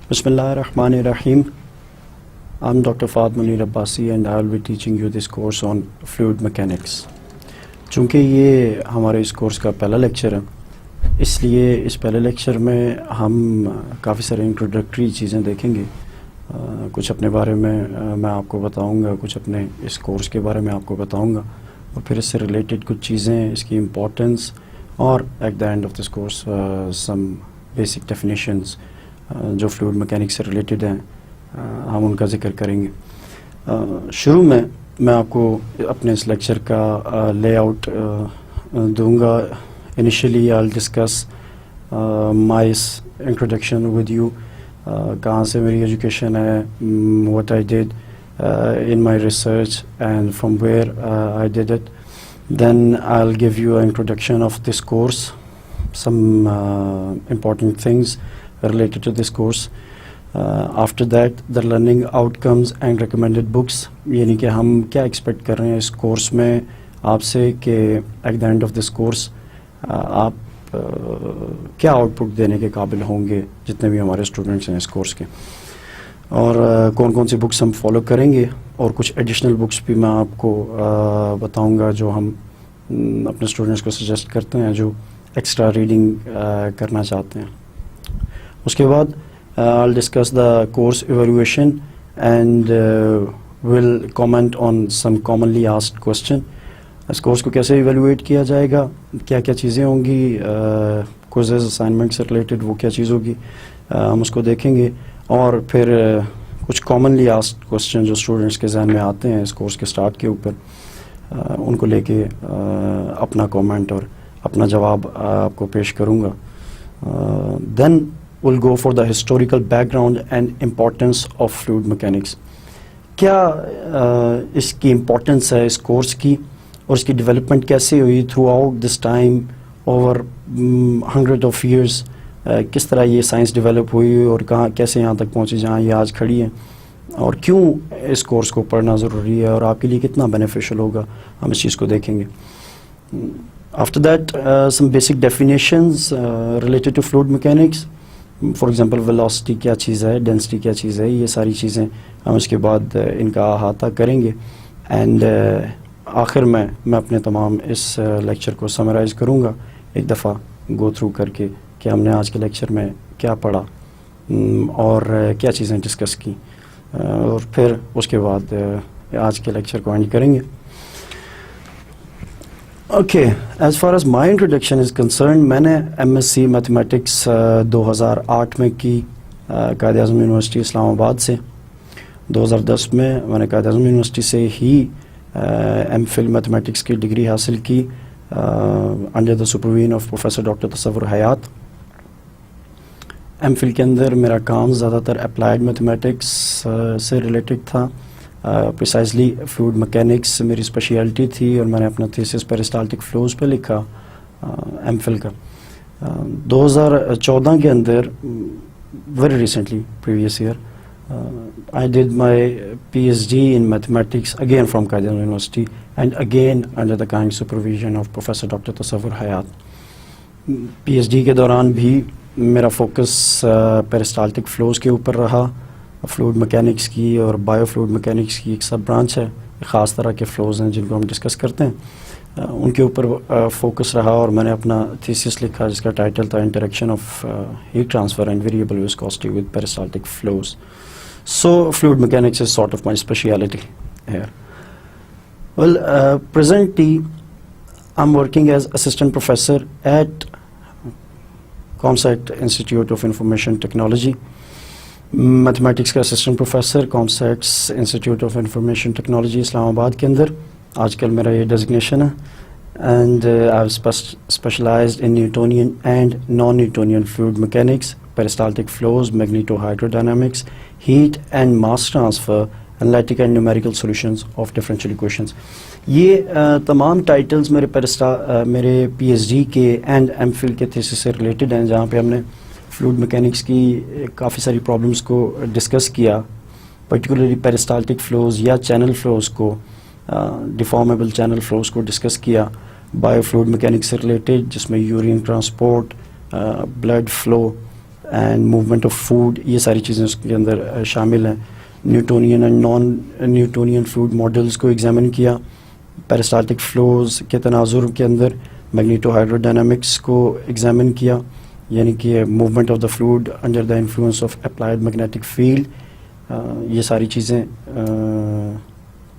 Bismillahirrahmanirrahim. I'm Dr. Fahd Munir Abbasi and I'll be teaching you this course on fluid mechanics. چونکہ یہ ہمارے اس course کا پہلا lecture ہے، اس لیے اس پہلے لیکچر میں ہم کافی سارے انٹروڈکٹری چیزیں دیکھیں گے. کچھ اپنے بارے میں آپ کو بتاؤں گا، کچھ اپنے اس کورس کے بارے میں آپ کو بتاؤں گا، اور پھر اس سے ریلیٹڈ کچھ چیزیں، اس کی امپورٹنس، اور at the end of this course some basic definitions جو فلوئڈ مکینکس سے ریلیٹڈ ہیں، ہم ان کا ذکر کریں گے. شروع میں آپ کو اپنے اس لیکچر کا لے آؤٹ دوں گا. Initially I discuss my introduction with you, کہاں سے میری ایجوکیشن ہے، what I did in my research and from where I did it. Then I'll give you an introduction of this course, some important things related to this course. After that, the learning outcomes and recommended books, یعنی کہ ہم کیا expect کر رہے ہیں اس course میں آپ سے، کہ at the end of this course آپ کیا آؤٹ پٹ دینے کے قابل ہوں گے جتنے بھی ہمارے اسٹوڈنٹس ہیں اس کورس کے، اور کون کون سی بکس ہم فالو کریں گے، اور کچھ ایڈیشنل بکس بھی میں آپ کو بتاؤں گا جو ہم اپنے اسٹوڈنٹس کو سجیسٹ کرتے ہیں جو ایکسٹرا ریڈنگ کرنا چاہتے ہیں. اس کے بعد I'll discuss the course evaluation and will comment on some commonly asked question. Us course کو کیسے ایویلویٹ کیا جائے گا، کیا کیا چیزیں ہوں گی، کوئزز اسائنمنٹ سے ریلیٹڈ وہ کیا چیز ہوگی، ہم اس کو دیکھیں گے. اور پھر کچھ کامنلی آسکڈ کوسچن جو اسٹوڈنٹس کے ذہن میں آتے ہیں اس کورس کے سٹارٹ کے اوپر، ان کو لے کے اپنا کامنٹ اور اپنا جواب آپ کو پیش کروں گا. Then will go for the historical background and importance of fluid mechanics. کیا اس کی امپورٹنس ہے اس کورس کی، اور اس کی ڈیولپمنٹ کیسے ہوئی through out this time over 100 of years, کس طرح یہ سائنس ڈیولپ ہوئی اور کہاں کیسے یہاں تک پہنچی جہاں یہ آج کھڑی ہے، اور کیوں اس کورس کو پڑھنا ضروری ہے اور آپ کے لیے کتنا بینیفیشل ہوگا، ہم اس چیز کو دیکھیں گے. After that some basic definitions related to fluid mechanics. For example velocity کیا چیز ہے، ڈینسٹی کیا چیز ہے، یہ ساری چیزیں ہم اس کے بعد ان کا احاطہ کریں گے. اینڈ آخر میں اپنے تمام اس لیکچر کو سمرائز کروں گا ایک دفعہ گو تھرو کر کے کہ ہم نے آج کے لیکچر میں کیا پڑھا اور کیا چیزیں ڈسکس کی، اور پھر اس کے بعد آج کے لیکچر کو اینڈ کریں گے. Okay, as far as my introduction is concern, میں نے ایم ایس سی میتھمیٹکس 2008 میں کی قائد اعظم یونیورسٹی اسلام آباد سے. 2010 میں نے قائد اعظم یونیورسٹی سے ہی ایم فل میتھمیٹکس کی ڈگری حاصل کی under the supervision of professor doctor تصور حیات. ایم فل کے اندر میرا کام زیادہ تر اپلائیڈ میتھمیٹکس سے ریلیٹڈ تھا، پریسائزلی فلوئڈ مکینکس میری اسپیشیلٹی تھی، اور میں نے اپنا تھیسس پیرسٹالٹک فلوز پہ لکھا ایم فل کا. 2014 کے اندر very recently previous year I did my PhD in mathematics again from Qaid Azzam University and again under the kind supervision of Professor Dr. Tasawwur Hayat. PhD کے دوران بھی میرا focus پیرسٹالٹک flows کے اوپر رہا. فلوئڈ مکینکس کی اور bio fluid mechanics کی ایک سب برانچ ہے، خاص طرح کے فلوز ہیں جن کو ہم ڈسکس کرتے ہیں، ان کے اوپر فوکس رہا. اور میں نے اپنا تھیسس لکھا جس کا ٹائٹل تھا interaction of heat transfer and variable viscosity with peristaltic flows. So fluid mechanics is sort of my speciality here. Well, presently I'm working as assistant professor at ComSat Institute of Information Technology. Mathematics کا assistant professor ComSat's Institute of Information Technology اسلام آباد کے اندر آج کل میرا یہ designation ہے. And I've specialized in Newtonian and non-Newtonian fluid mechanics, peristaltic flows, magneto-hydrodynamics, heat and mass transfer, analytic and numerical solutions of differential equations. یہ تمام titles میرے پی ایچ ڈی کے اینڈ ایم فل کے تھیسس سے related ہیں، جہاں پہ ہم نے فلوئڈ مکینکس کی کافی ساری پرابلمس کو ڈسکس کیا، پرٹیکولرلی پیرسٹالٹک فلوز یا چینل فلوز کو، ڈیفارمیبل چینل فلوز کو ڈسکس کیا. بایو فلوئڈ مکینکس سے ریلیٹڈ جس میں urine transport, blood flow, and movement of food, یہ ساری چیزیں اس کے اندر شامل ہیں. Newtonian and non Newtonian fluid models کو ایگزامن کیا. پیرسٹالٹک فلوز کے تناظر کے اندر میگنیٹو ہائیڈرو ڈائنامکس کو ایگزامن کیا، یعنی کہ movement of the fluid under the influence of applied magnetic field. یہ ساری چیزیں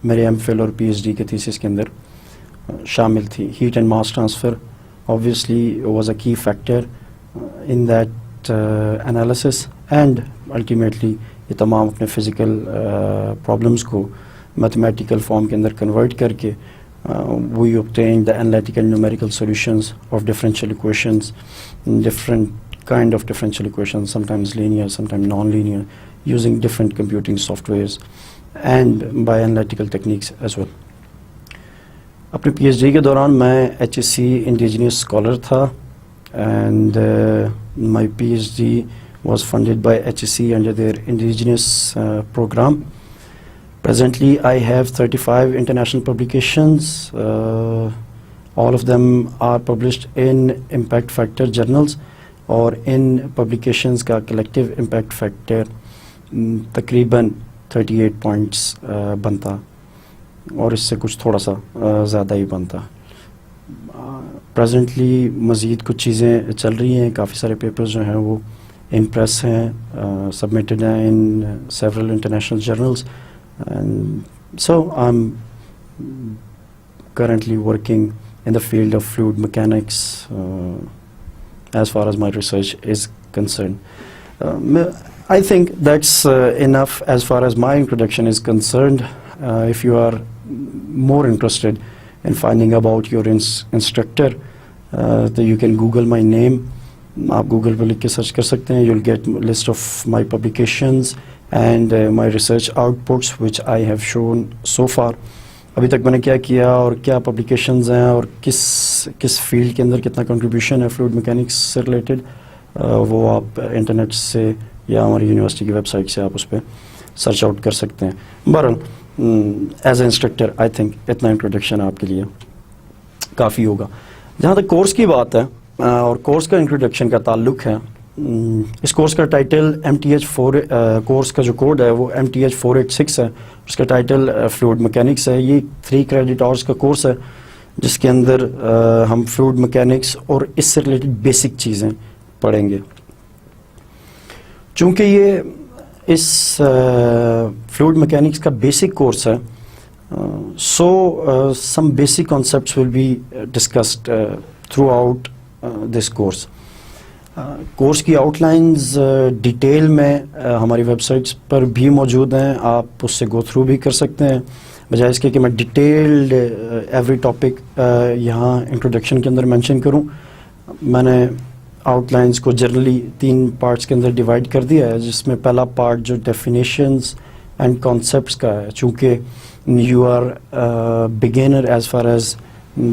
میرے ایم فل اور پی ایچ ڈی کے تھیسس کے اندر شامل تھی. Heat and mass transfer obviously was a key factor in that analysis, and ultimately یہ تمام اپنے فزیکل پرابلمس کو میتھمیٹیکل فارم کے اندر کنورٹ کر کے we obtained the analytical numerical solutions of differential equations, different kind of differential equations, sometimes linear, sometimes non-linear, using different computing softwares and by analytical techniques as well. اپنے پی H D کے دوران میں H S C indigenous scholar تھا، and my P H D was funded by H S C under their indigenous program. Presently I have 35 international publications. All of them are published in impact factor journals, اور ان publications کا collective impact factor تقریباً 38 points بنتا، اور اس سے کچھ تھوڑا سا زیادہ ہی بنتا. پریزنٹلی مزید کچھ چیزیں چل رہی ہیں، کافی سارے پیپرز جو ہیں وہ ان پریس ہیں، سبمٹڈ ہیں in several international journals. So I am currently working in the field of fluid mechanics as far as my research is concerned. I think that's enough as far as my introduction is concerned. If you are more interested in finding about your instructor, then you can Google my name. آپ Google پہ لکھ کے search کر سکتے ہیں. you'll get list of my publications and my research outputs which I have shown so far. ابھی تک میں نے کیا کیا اور کیا پبلیکیشنز ہیں اور کس فیلڈ کے اندر کتنا کنٹریبیوشن ہے فلوئڈ میکینکس سے ریلیٹڈ، وہ آپ انٹرنیٹ سے یا ہماری یونیورسٹی کی ویب سائٹ سے آپ اس پہ سرچ آؤٹ کر سکتے ہیں. بہرحال as a instructor I think اتنا انٹروڈکشن آپ کے لیے کافی ہوگا. جہاں تک کورس کی بات ہے اور کورس کا انٹروڈکشن کا تعلق ہے، اس کورس کا ٹائٹل MTH4 کورس کا جو کوڈ ہے وہ MTH486 ہے. اس کا ٹائٹل فلوئڈ میکینکس ہے. یہ 3 کریڈٹ آورس کا کورس ہے جس کے اندر ہم فلوئڈ میکینکس اور اس سے ریلیٹڈ بیسک چیزیں پڑھیں گے. چونکہ یہ اس فلوئڈ میکینکس کا بیسک کورس ہے، so some basic concepts will be discussed throughout this course. Course کی آؤٹ لائنز ڈیٹیل میں ہماری ویب سائٹس پر بھی موجود ہیں، آپ اس سے گو تھرو بھی کر سکتے ہیں، بجائے اس کے کہ میں ڈیٹیلڈ ایوری ٹاپک یہاں انٹروڈکشن کے اندر مینشن کروں. میں نے آؤٹ لائنز کو جنرلی 3 پارٹس کے اندر ڈیوائڈ کر دیا ہے، جس میں پہلا پارٹ جو ڈیفینیشنز اینڈ کانسیپٹس کا ہے. چونکہ you are beginner as far as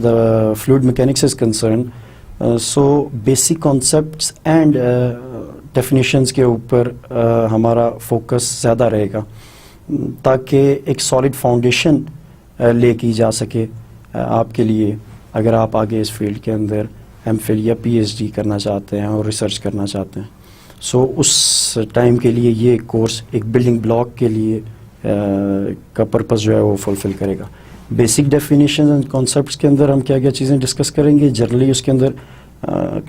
the fluid mechanics is concerned, so basic concepts and definitions کے اوپر ہمارا فوکس زیادہ رہے گا، تاکہ ایک سالڈ فاؤنڈیشن لے کی جا سکے آپ کے لیے اگر آپ آگے اس فیلڈ کے اندر ایم فل یا پی ایچ ڈی کرنا چاہتے ہیں اور ریسرچ کرنا چاہتے ہیں. سو اس ٹائم کے لیے یہ کورس ایک بلڈنگ بلاک کے لیے کا پرپز جو ہے وہ فلفل کرے گا. بیسک ڈیفینیشن اینڈ کانسیپٹس کے اندر ہم کیا کیا چیزیں ڈسکس کریں گے. جنرلی اس کے اندر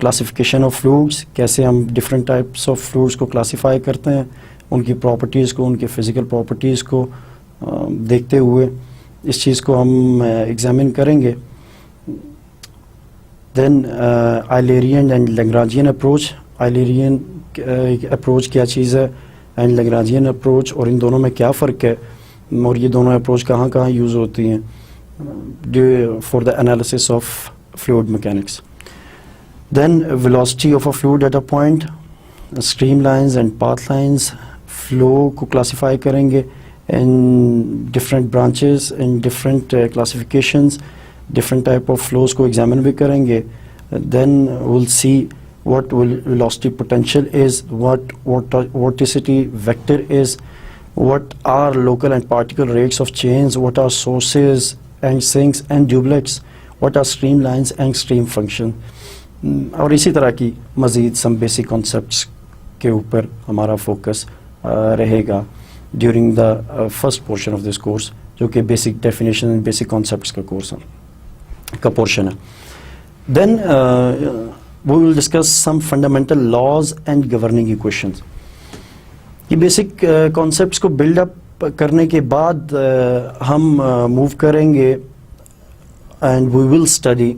کلاسیفیکیشن آف فلوئڈس، کیسے ہم ڈفرینٹ ٹائپس آف فلوئڈس کو کلاسیفائی کرتے ہیں، ان کی پراپرٹیز کو، ان کے فزیکل پراپرٹیز کو دیکھتے ہوئے اس چیز کو ہم ایگزامن کریں گے. دین آئلیرین اینڈ لیگرانجین اپروچ. آئلیرین اپروچ کیا چیز ہے اینڈ لیگرانجین اپروچ، اور ان دونوں میں کیا فرق ہے، اور یہ دونوں اپروچ کہاں کہاں یوز ہوتی ہیں for the analysis of fluid mechanics. Then velocity of a fluid at a point, streamlines and pathlines. Flow کو کلاسیفائی کریں گے in different branches, in different classifications. Different type of flows کو examine بھی کریں گے. دین ول سی what velocity potential is, what vorticity vector is, what are local and particle rates of change, what are sources and sinks and doublets, what are streamlines and stream function. اور اسی طرح کی مزید some basic concepts کے اوپر ہمارا focus رہے گا during the first portion of this course, جو کہ بیسک ڈیفینیشن بیسک کانسیپٹس کا کورس کا پورشن ہے. Then we will discuss some fundamental laws and governing equations. یہ بیسک کانسیپٹس کو بلڈ اپ کرنے کے بعد ہم موو کریں گے and we will study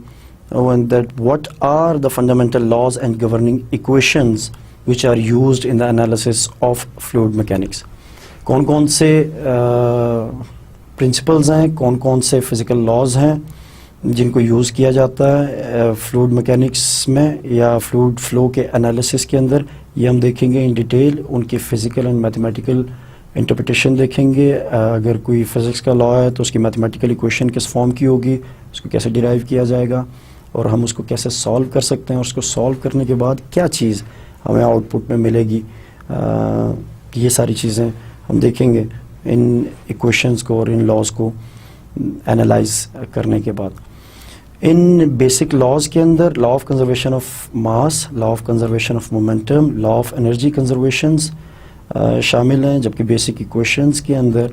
that what are the fundamental laws and governing equations which are used in the analysis of fluid mechanics. کون کون سے پرنسپلز ہیں, کون کون سے فزیکل لاز ہیں جن کو یوز کیا جاتا ہے فلوئڈ میکینکس میں یا فلوئڈ فلو کے انالیسس کے اندر, یہ ہم دیکھیں گے ان ڈیٹیل. ان کی فزیکل اینڈ میتھمیٹیکل انٹرپریٹیشن دیکھیں گے. اگر کوئی فزکس کا لا ہے تو اس کی میتھمیٹیکل ایکویشن کس فارم کی ہوگی, اس کو کیسے ڈیرائیو کیا جائے گا, اور ہم اس کو کیسے سالو کر سکتے ہیں, اور اس کو سالو کرنے کے بعد کیا چیز ہمیں آؤٹ پٹ میں ملے گی. یہ ساری چیزیں ہم دیکھیں گے ان ایکویشنز کو اور ان لاز کو انالائز کرنے کے بعد. ان بیسک لاز کے اندر law of conservation of mass, law of conservation of momentum, law of energy conservations شامل ہیں, جبکہ بیسک ایکویشنز کے اندر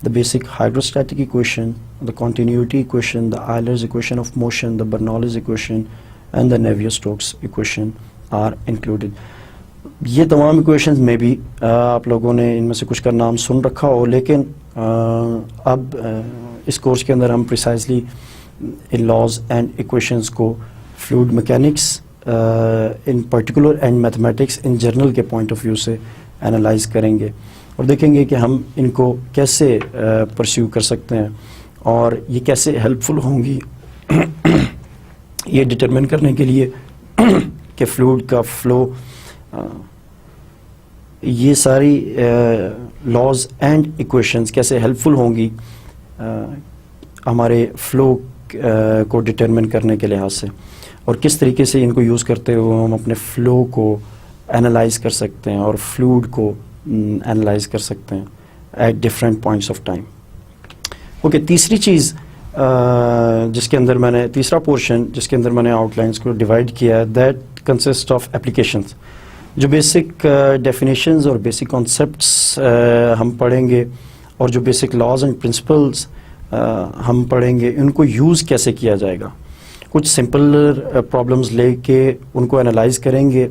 the basic hydrostatic equation, the continuity equation, the Euler's equation of motion, the Bernoulli's equation and the Navier Stokes equation are included. یہ تمام equations میں بھی آپ لوگوں نے ان میں سے کچھ کا نام سن رکھا ہو, لیکن اب اس کورس کے اندر ہم پریسائزلی ان لاز اینڈ ایکویشنز کو fluid mechanics in particular and mathematics in general کے پوائنٹ آف ویو سے انالائز کریں گے اور دیکھیں گے کہ ہم ان کو کیسے پرسیو کر سکتے ہیں اور یہ کیسے ہیلپ فل ہوں گی یہ ڈٹرمن کرنے کے لیے کہ فلوئڈ کا فلو, یہ ساری لاز اینڈ ایکویشنز کیسے ہیلپ فل ہوں گی ہمارے فلو کو ڈٹرمن کرنے کے لحاظ سے, اور کس طریقے سے ان کو یوز کرتے ہوئے ہم اپنے فلو کو انالائز کر سکتے ہیں اور فلوئڈ کو انالائز کر سکتے ہیں at different points of time. Okay, تیسری چیز جس کے اندر میں نے تیسرا پورشن جس کے اندر میں نے آؤٹ لائنس کو ڈیوائڈ کیا ہے, دیٹ کنسسٹ آف اپلیکیشنز. جو بیسک ڈیفینیشنز اور بیسک کانسیپٹس ہم پڑھیں گے اور جو بیسک لاز اینڈ پرنسپلز ہم پڑھیں گے, ان کو یوز کیسے کیا جائے گا. کچھ سمپل پرابلمز لے کے ان کو انالائز کریں گے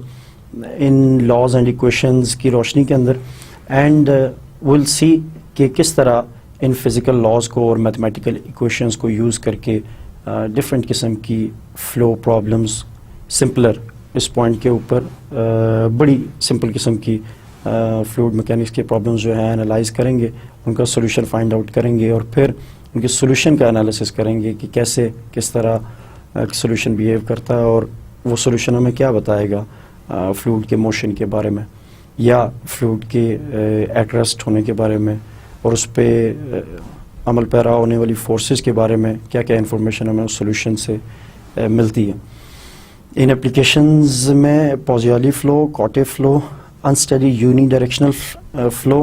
ان لاز اینڈ ایکویشنز کی روشنی کے اندر, اینڈ ول سی کہ کس طرح ان فزیکل لاز کو اور میتھمیٹیکل ایکویشنز کو یوز کر کے ڈفرینٹ قسم کی فلو پرابلمز سمپلر, اس پوائنٹ کے اوپر بڑی سمپل قسم کی فلوئڈ میکینکس کے پرابلمز جو ہیں انالائز کریں گے, ان کا سولوشن فائنڈ آؤٹ کریں گے, اور پھر ان کے سولوشن کا انالیسس کریں گے کہ کیسے کس طرح سولوشن بیہیو کرتا ہے اور وہ سولوشن ہمیں کیا بتائے گا فلوئڈ کے موشن کے بارے میں یا فلوئڈ کے ایٹ ریسٹ ہونے کے بارے میں, اور اس پہ عمل پیرا ہونے والی فورسز کے بارے میں کیا کیا انفارمیشن ہمیں اس سولوشن سے ملتی ہے. ان اپلیکیشنز میں Poiseuille flow, Couette flow, unsteady unidirectional flow,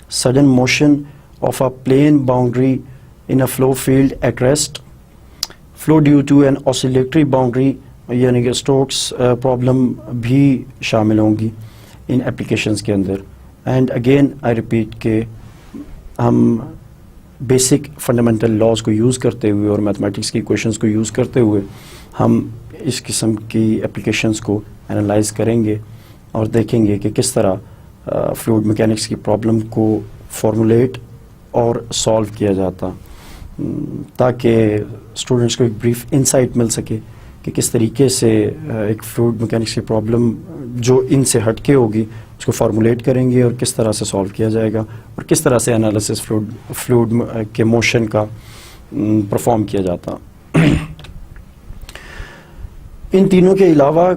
sudden motion of a plane boundary in a flow field at rest, flow due to an oscillatory boundary یعنی کہ اسٹوکس پرابلم بھی شامل ہوں گی ان اپلیکیشنز کے اندر. اینڈ اگین آئی ریپیٹ کہ ہم basic fundamental laws کو یوز کرتے ہوئے اور میتھمیٹکس کی ایکویشنز کو یوز کرتے ہوئے ہم اس قسم کی اپلیکیشنز کو انالائز کریں گے اور دیکھیں گے کہ کس طرح فلوئڈ میکینکس کی پرابلم کو فارمولیٹ اور سالو کیا جاتا, تاکہ اسٹوڈنٹس کو ایک بریف انسائٹ مل سکے کہ کس طریقے سے ایک فلوئڈ میکینکس کی پرابلم جو ان سے ہٹ کے ہوگی اس کو فارمولیٹ کریں گے اور کس طرح سے سالو کیا جائے گا اور کس طرح سے انالیسس فلوئڈ کے موشن کا پرفارم کیا جاتا. ان تینوں کے علاوہ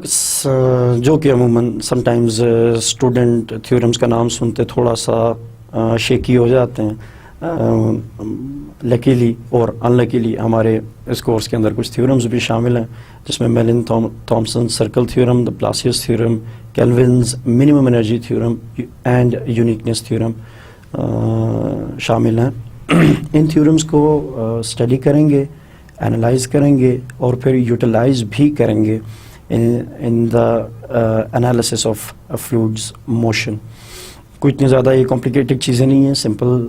جو کہ عموماً سم ٹائمز اسٹوڈنٹ تھیورمز کا نام سنتے تھوڑا سا شیکی ہو جاتے ہیں, لکیلی اور ان لکیلی ہمارے اس کورس کے اندر کچھ تھیورمز بھی شامل ہیں جس میں Milne Thomson circle theorem, the Blasius theorem, Kelvin's minimum energy theorem and uniqueness theorem شامل ہیں. ان تھیورمز کو اسٹڈی کریں گے, انالائز کریں گے اور پھر یوٹیلائز بھی کریں گے in the analysis of fluids motion. کوئی اتنی زیادہ یہ کمپلیکیٹڈ چیزیں نہیں ہیں, سمپل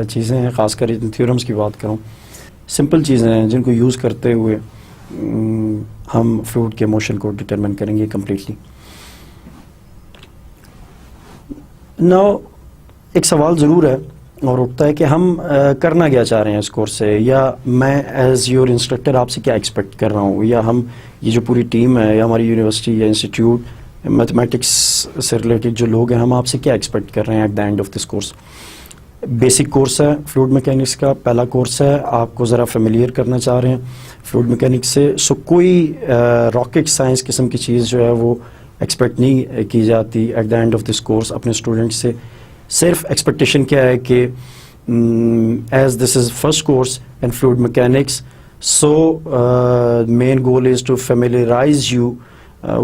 چیزیں ہیں. خاص کر تھیورمس کی بات کروں, سمپل چیزیں ہیں جن کو یوز کرتے ہوئے ہم فلوئڈ کے موشن کو ڈٹرمن کریں گے کمپلیٹلی. ناؤ ایک سوال ضرور ہے اور اٹھتا ہے کہ ہم کرنا کیا چاہ رہے ہیں اس کورس سے, یا میں ایز یور انسٹرکٹر آپ سے کیا ایکسپیکٹ کر رہا ہوں, یا ہم یہ جو پوری ٹیم ہے یا ہماری یونیورسٹی یا انسٹیٹیوٹ میتھمیٹکس سے ریلیٹڈ جو لوگ ہیں, ہم آپ سے کیا ایکسپیکٹ کر رہے ہیں at the end of this course. Basic course ہے فلوئڈ میکینکس کا, پہلا کورس ہے, آپ کو ذرا فیملیئر کرنا چاہ رہے ہیں فلوئڈ میکینکس سے. سو کوئی راکٹ سائنس قسم کی چیز جو ہے وہ ایکسپیکٹ نہیں کی جاتی at the end of this course اپنے اسٹوڈنٹ سے. صرف ایکسپیکٹیشن کیا ہے کہ as this is first course in fluid mechanics, so main goal is to familiarise you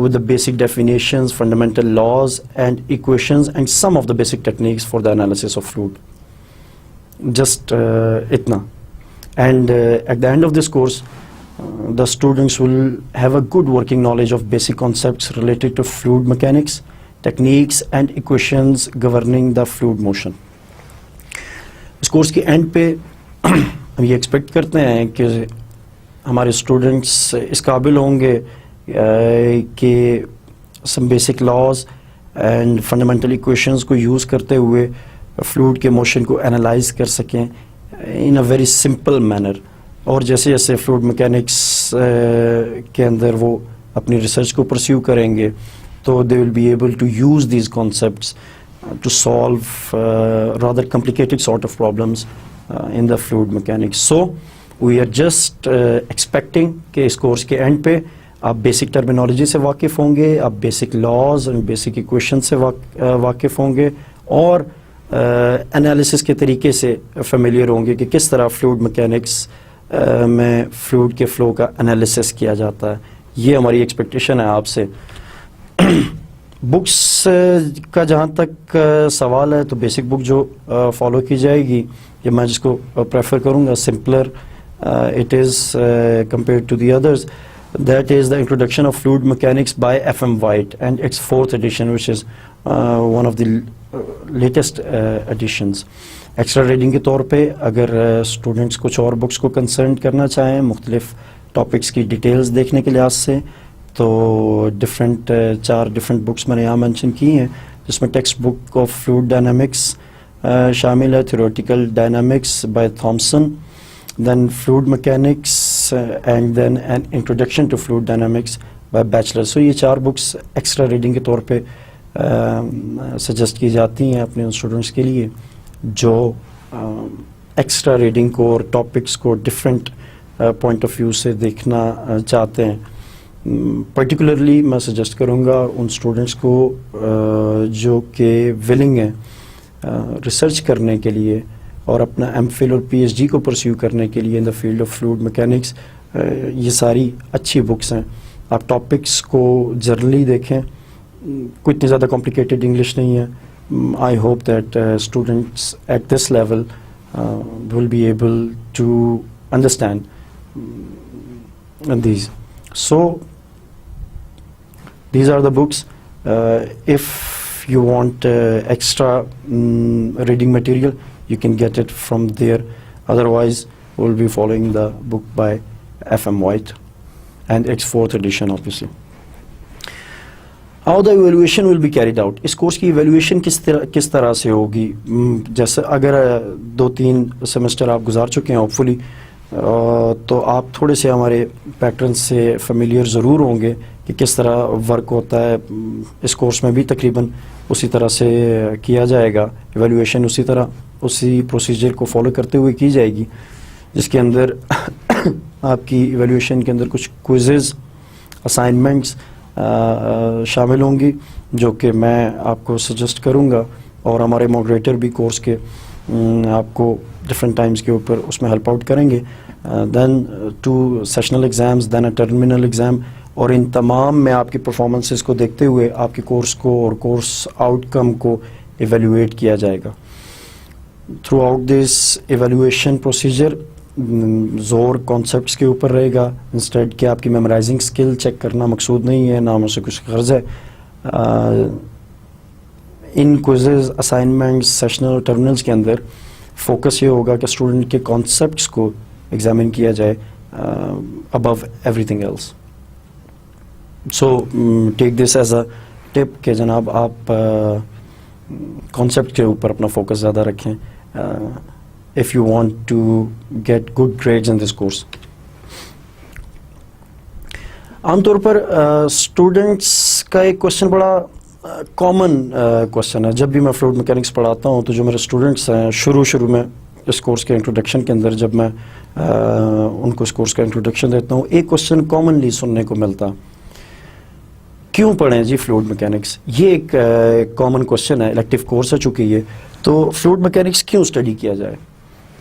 with the basic definitions, fundamental laws and equations and some of the basic techniques for the analysis of fluid. Just itna. And at the end of this course, the students will have a good working knowledge of basic concepts related to fluid mechanics, techniques and equations governing the fluid motion. اس course کے end پہ ہم یہ expect کرتے ہیں کہ ہمارے students اس قابل ہوں گے کہ some basic laws and fundamental equations کو یوز کرتے ہوئے فلوئڈ کے موشن کو انالائز کر سکیں ان اے ویری سمپل مینر. اور جیسے جیسے فلوئڈ میکینکس کے اندر وہ اپنی ریسرچ کو پرسیو کریں گے تو they will be able to use these concepts to solve rather complicated sort of problems in the fluid mechanics. So we are just expecting کہ اس کورس کے اینڈ پہ آپ بیسک ٹرمینالوجی سے واقف ہوں گے, آپ basic laws and basic equation سے واقف ہوں گے, اور انالیسس کے طریقے سے فیملیئر ہوں گے کہ کس طرح فلوئڈ میکینکس میں فلوئڈ کے فلو کا انالیسس کیا جاتا ہے. یہ ہماری ایکسپیکٹیشن ہے آپ سے. بکس کا جہاں تک سوال ہے تو بیسک بک جو فالو کی جائے گی, یا میں جس کو پریفر کروں گا, simpler it is compared to the others. That is the Introduction of Fluid Mechanics by F.M. White, and its 4th edition, which is one of the latest editions. Extra reading کے طور پہ اگر students کچھ اور books کو concern کرنا چاہیں مختلف ٹاپکس کی ڈیٹیلز دیکھنے کے لحاظ سے, تو 4 ڈفرینٹ بکس میں نے یہاں مینشن کی ہیں, جس میں textbook of fluid dynamics شامل ہے, theoretical dynamics by Thomson, then fluid mechanics and then an introduction to fluid dynamics by bachelor. So یہ 4 بکس ایکسٹرا ریڈنگ کے طور پہ سجیسٹ کی جاتی ہیں اپنے اسٹوڈنٹس کے لیے جو ایکسٹرا ریڈنگ کو اور ٹاپکس کو ڈفرینٹ پوائنٹ آف ویو سے دیکھنا چاہتے ہیں. پرٹیکولرلی میں سجیسٹ کروں گا ان اسٹوڈنٹس کو جو کہ ولنگ ہیں ریسرچ کرنے کے لیے اور اپنا ایم فل اور پی ایچ ڈی کو پرسیو کرنے کے لیے in the field of fluid mechanics. یہ ساری اچھی بکس ہیں. آپ ٹاپکس کو جرنلی دیکھیں, کوئی اتنی زیادہ کمپلیکیٹڈ انگلش نہیں ہے. I hope that students at this level will be able to understand these. So these are the books. If you want extra reading material, you can get it from there. Otherwise, we'll be following the book by F.M. White and its 4th edition, obviously. How the evaluation will be carried out? اس course کی evaluation کس طرح سے ہوگی؟ جیسے اگر 2-3 semester آپ گزار چکے ہیں ہوپ فلی, تو آپ تھوڑے سے ہمارے پیٹرن سے فیملیئر ضرور ہوں گے کہ کس طرح ورک ہوتا ہے. اس کورس میں بھی تقریباً اسی طرح سے کیا جائے گا. ایویلویشن اسی پروسیجر کو فالو کرتے ہوئے کی جائے گی, جس کے اندر آپ کی ایویلویشن کے اندر کچھ کوئزز, اسائنمنٹس شامل ہوں گی جو کہ میں آپ کو سجیسٹ کروں گا, اور ہمارے ماڈریٹر بھی کورس کے آپ کو ڈفرینٹ ٹائمز کے اوپر اس میں ہیلپ آؤٹ کریں گے. Then 2 sessional exams, then a terminal exam, اور ان تمام میں آپ کی پرفارمنسز کو دیکھتے ہوئے آپ کے کورس کو اور کورس آؤٹ کم کو ایویلویٹ کیا جائے گا. Throughout this evaluation procedure زور کانسیپٹس کے اوپر رہے گا انسٹیڈ کہ آپ کی میمورائزنگ اسکل چیک کرنا مقصود نہیں ہے، نہ مجھ سے کچھ غرض ہے. ان کوئزز، اسائنمنٹس، سیشنل اور ٹرمینلس کے اندر فوکس یہ ہوگا کہ اسٹوڈنٹ کے کانسیپٹس کو ایگزامن کیا جائے above everything else. So take this as a tip کہ جناب آپ کانسیپٹ کے اوپر اپنا فوکس زیادہ رکھیں if you want to get good grades in this course. عام طور پر اسٹوڈنٹس کا ایک کوشچن بڑا کامن کوشچن ہے. جب بھی میں فلوئڈ میکینکس پڑھاتا ہوں تو جو میرے اسٹوڈنٹس ہیں شروع میں اس کورس کے انٹروڈکشن کے اندر جب میں ان کو اس کورس کا انٹروڈکشن دیتا ہوں، ایک کوشچن کامنلی سننے کو ملتا، کیوں پڑھیں جی فلوئڈ میکینکس؟ یہ ایک کامن کوشچن ہے. الیکٹیو کورس ہے چونکہ یہ، تو فلوئڈ میکینکس کیوں اسٹڈی کیا جائے؟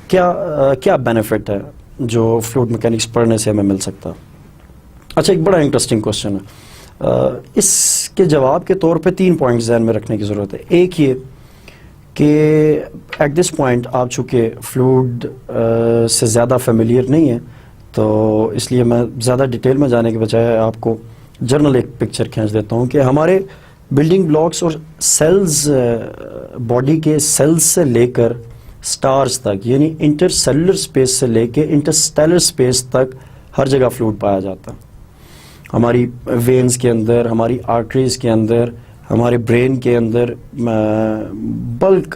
کیا بینیفٹ ہے جو فلوئڈ میکینکس پڑھنے سے ہمیں مل سکتا؟ اچھا، ایک بڑا انٹرسٹنگ کوشچن ہے. اس کے جواب کے طور پہ 3 پوائنٹ ذہن میں رکھنے کی ضرورت ہے. ایک یہ کہ ایٹ دس پوائنٹ آپ چونکہ فلوئڈ سے زیادہ فیملیئر نہیں ہیں، تو اس لیے میں زیادہ ڈیٹیل میں جانے کے بجائے آپ کو جنرل ایک پکچر کھینچ دیتا ہوں کہ ہمارے بلڈنگ بلاکس اور سیلز، باڈی کے سیلز سے لے کر سٹارز تک، یعنی انٹر سیلولر سپیس سے لے کے انٹرسٹیلر سپیس تک ہر جگہ فلوئڈ پایا جاتا ہے. ہماری وینز کے اندر، ہماری آرٹریز کے اندر، ہمارے برین کے اندر bulk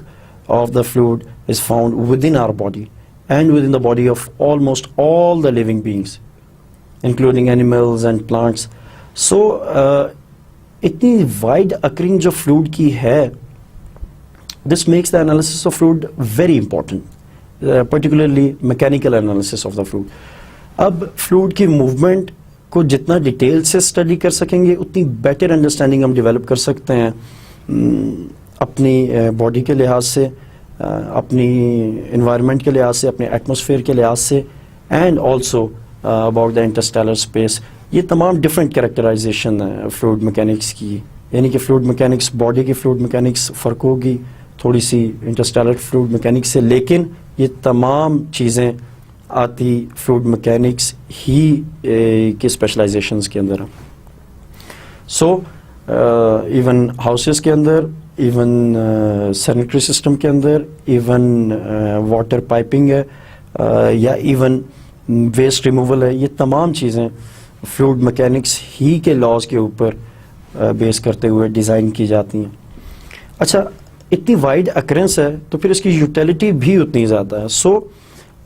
of the fluid is found within our body and within the body of almost all the living beings including animals and plants. So اتنی وائڈ اکرنگ جو fluid کی ہے، this makes the analysis of fluid very important, particularly mechanical analysis of the fluid. اب fluid کی movement کو جتنا detail سے study کر سکیں گے اتنی بیٹر انڈرسٹینڈنگ ہم ڈیولپ کر سکتے ہیں اپنی باڈی کے لحاظ سے، اپنی انوائرمنٹ کے لحاظ سے، اپنے ایٹماسفیئر کے لحاظ سے، and also about the interstellar space. یہ تمام ڈفرینٹ کریکٹرائزیشن ہے فلوئڈ میکینکس کی، یعنی کہ فلوئڈ میکینکس، باڈی کی فلوئڈ میکینکس فرق ہوگی تھوڑی سی انٹرسٹیلر فلوئڈ میکینکس سے، لیکن یہ تمام چیزیں آتی فلوئڈ میکینکس ہی کے اسپیشلائزیشنس کے اندر. سو ایون ہاؤسز کے اندر، ایون سینیٹری سسٹم کے اندر، ایون واٹر پائپنگ ہے یا ایون ویسٹ ریموول ہے، یہ تمام چیزیں فلوئڈ میکینکس ہی کے لاز کے اوپر بیس کرتے ہوئے ڈیزائن کی جاتی ہیں. اچھا، اتنی وائڈ اکرنس ہے تو پھر اس کی یوٹیلیٹی بھی اتنی زیادہ ہے. سو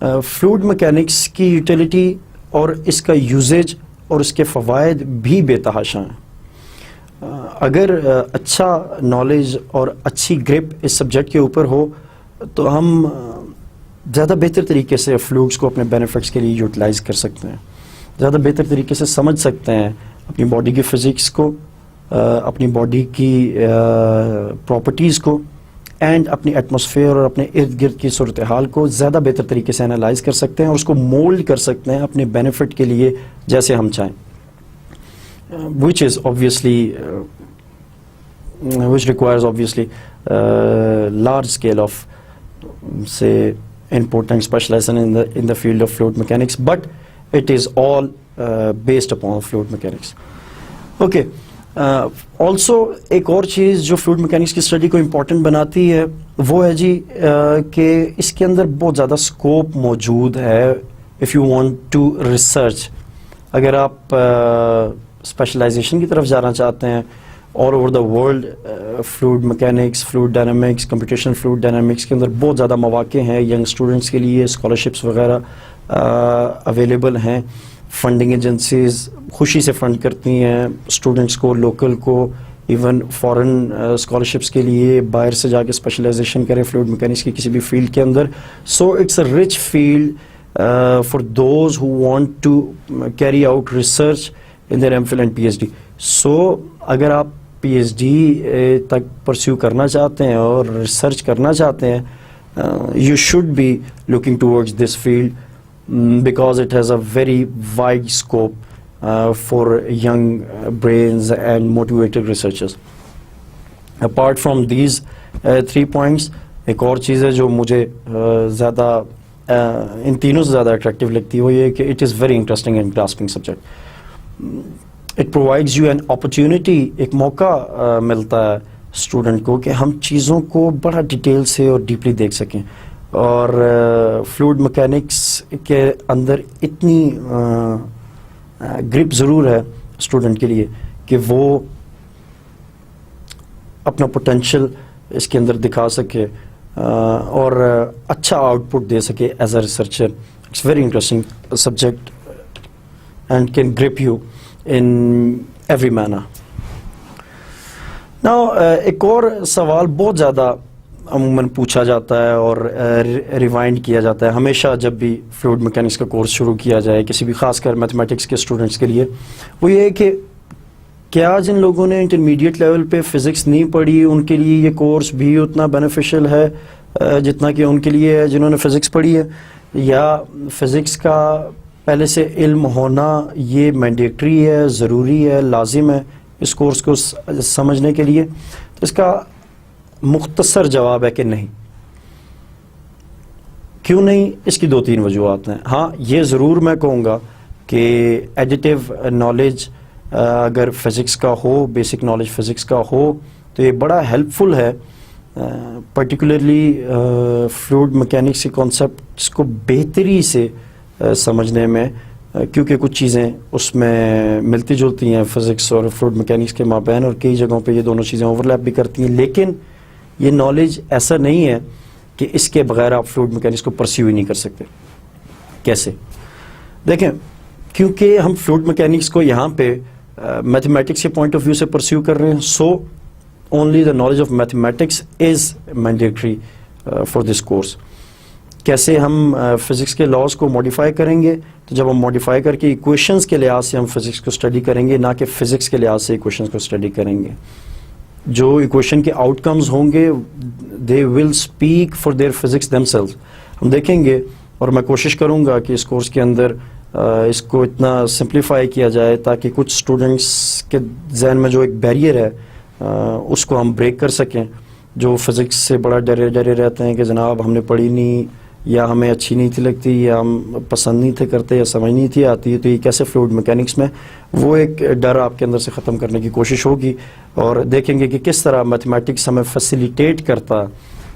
فلوئڈ میکینکس کی یوٹیلیٹی اور اس کا یوزیج اور اس کے فوائد بھی بے تحاشا ہیں. اگر اچھا نالج اور اچھی گرپ اس سبجیکٹ کے اوپر ہو تو ہم زیادہ بہتر طریقے سے فلوئڈس کو اپنے بینیفٹس کے لیے یوٹیلائز کر سکتے ہیں، زیادہ بہتر طریقے سے سمجھ سکتے ہیں اپنی باڈی کی فزکس کو، اپنی باڈی کی پراپرٹیز کو، اینڈ اپنی ایٹماسفیئر اور اپنے ارد گرد کی صورتحال کو زیادہ بہتر طریقے سے انالائز کر سکتے ہیں اور اس کو مولڈ کر سکتے ہیں اپنے بینیفٹ کے لیے جیسے ہم چاہیں. which requires obviously large scale of say important specialization in the field of fluid mechanics, but it is all based upon fluid mechanics. Okay. Also ایک اور چیز جو فلوئڈ میکینکس کی اسٹڈی کو امپورٹنٹ بناتی ہے وہ ہے جی کہ اس کے اندر بہت زیادہ اسکوپ موجود ہے if you want to research. اگر آپ اسپیشلائزیشن کی طرف جانا چاہتے ہیں all over the world, fluid mechanics, fluid dynamics, computational fluid dynamics کے اندر بہت زیادہ مواقع ہیں ینگ اسٹوڈنٹس کے لیے، اسکالرشپس وغیرہ اویلیبل ہیں. فنڈنگ ایجنسیز خوشی سے فنڈ کرتی ہیں اسٹوڈنٹس کو، لوکل کو، ایون فورن اسکالرشپس کے لیے باہر سے جا کے اسپیشلائزیشن کریں فلوئڈ میکینکس کی کسی بھی فیلڈ کے اندر. So it's a rich field for those who want to carry out research in their M Phil and P H D. So اگر آپ پی ایچ ڈی تک پرسیو کرنا چاہتے ہیں اور ریسرچ کرنا چاہتے ہیں، you should be looking towards this field because it has a very wide scope for young brains and motivated researchers. Apart from these 3 points, ایک اور چیز ہے جو مجھے زیادہ ان تینوں سے زیادہ اٹریکٹیو لگتی ہے وہ یہ کہ it is very interesting and grasping subject. It provides you an opportunity, ایک موقع ملتا ہے اسٹوڈنٹ کو کہ ہم چیزوں کو بڑا ڈیٹیل سے اور ڈیپلی دیکھ سکیں. اور فلوئڈ مکینکس کے اندر اتنی گرپ ضرور ہے اسٹوڈنٹ کے لیے کہ وہ اپنا پوٹینشیل اس کے اندر دکھا سکے اور اچھا آؤٹ پٹ دے سکے as a researcher. It's very interesting subject and can grip you in every manner. Now ایک اور سوال بہت زیادہ عموماً پوچھا جاتا ہے اور ریوائنڈ کیا جاتا ہے ہمیشہ جب بھی فلوئڈ میکینکس کا کورس شروع کیا جائے کسی بھی خاص کر میتھمیٹکس کے اسٹوڈنٹس کے لیے, وہ یہ ہے کہ کیا جن لوگوں نے انٹرمیڈیٹ لیول پہ فزکس نہیں پڑھی ان کے لیے یہ کورس بھی اتنا بینیفیشل ہے جتنا کہ ان کے لیے ہے جنہوں نے فزکس پڑھی ہے, یا فزکس کا پہلے سے علم ہونا یہ مینڈیٹری ہے, ضروری ہے, لازم ہے اس کورس کو سمجھنے کے لیے؟ تو اس کا مختصر جواب ہے کہ نہیں. کیوں نہیں؟ اس کی 2-3 وجوہات ہیں. ہاں یہ ضرور میں کہوں گا کہ ایڈیٹیو نالج اگر فزکس کا ہو, بیسک نالج فزکس کا ہو تو یہ بڑا ہیلپ فل ہے, پرٹیکولرلی فلوئڈ میکینکس کے کانسیپٹس کو بہتری سے سمجھنے میں, کیونکہ کچھ چیزیں اس میں ملتی جلتی ہیں فزکس اور فلوئڈ میکینکس کے مابین, اور کئی جگہوں پہ یہ دونوں چیزیں اوور لیپ بھی کرتی ہیں. لیکن یہ نالج ایسا نہیں ہے کہ اس کے بغیر آپ فلوئڈ میکینکس کو پرسیو ہی نہیں کر سکتے. کیسے؟ دیکھیں, کیونکہ ہم فلوئڈ میکینکس کو یہاں پہ میتھمیٹکس کے پوائنٹ آف ویو سے پرسیو کر رہے ہیں, so only the knowledge of mathematics is mandatory for this course. کیسے ہم فزکس کے لاز کو ماڈیفائی کریں گے؟ تو جب ہم ماڈیفائی کر کے ایکویشنز کے لحاظ سے ہم فزکس کو اسٹڈی کریں گے, نہ کہ فزکس کے لحاظ سے ایکویشنز کو اسٹڈی کریں گے. جو ایکویشن کے آؤٹ کمز ہوں گے they will speak for their physics themselves. ہم دیکھیں گے, اور میں کوشش کروں گا کہ اس کورس کے اندر اس کو اتنا سمپلیفائی کیا جائے تاکہ کچھ اسٹوڈنٹس کے ذہن میں جو ایک بیریئر ہے اس کو ہم بریک کر سکیں, جو فزکس سے بڑا ڈرے رہتے ہیں کہ جناب ہم نے پڑھی نہیں, یا ہمیں اچھی نہیں تھی لگتی, یا ہم پسند نہیں تھے کرتے, یا سمجھ نہیں تھی آتی, تو یہ کیسے فلوئڈ میکینکس میں وہ ایک ڈر آپ کے اندر سے ختم کرنے کی کوشش ہوگی. اور دیکھیں گے کہ کس طرح میتھمیٹکس ہمیں فیسیلیٹیٹ کرتا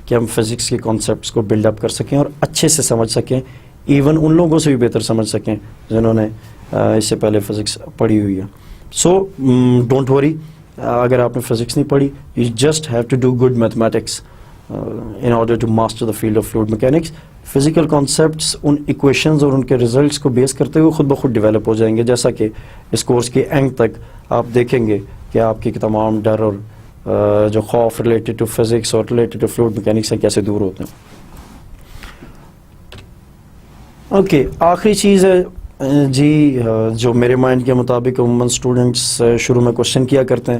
کہ ہم فزکس کے کانسیپٹس کو بلڈ اپ کر سکیں اور اچھے سے سمجھ سکیں, ایون ان لوگوں سے بھی بہتر سمجھ سکیں جنہوں نے اس سے پہلے فزکس پڑھی ہوئی ہے. سو ڈونٹ وری, اگر آپ نے فزکس نہیں پڑھی, you just have to do good mathematics in order to master the field of fluid mechanics. Physical concepts ان ایکویشنز اور ان کے ریزلٹس کو بیس کرتے ہوئے خود بخود ڈیولپ ہو جائیں گے, جیسا کہ اس کورس کے اینڈ تک آپ دیکھیں گے کہ آپ کے تمام ڈر اور جو خوف ریلیٹڈ ٹو فزکس اور ریلیٹڈ ٹو فلوئڈ میکینکس ہیں کیسے دور ہوتے ہیں. اوکے, آخری چیز ہے جی جو میرے مائنڈ کے مطابق عموماً اسٹوڈنٹس شروع میں کوشچن کیا کرتے ہیں,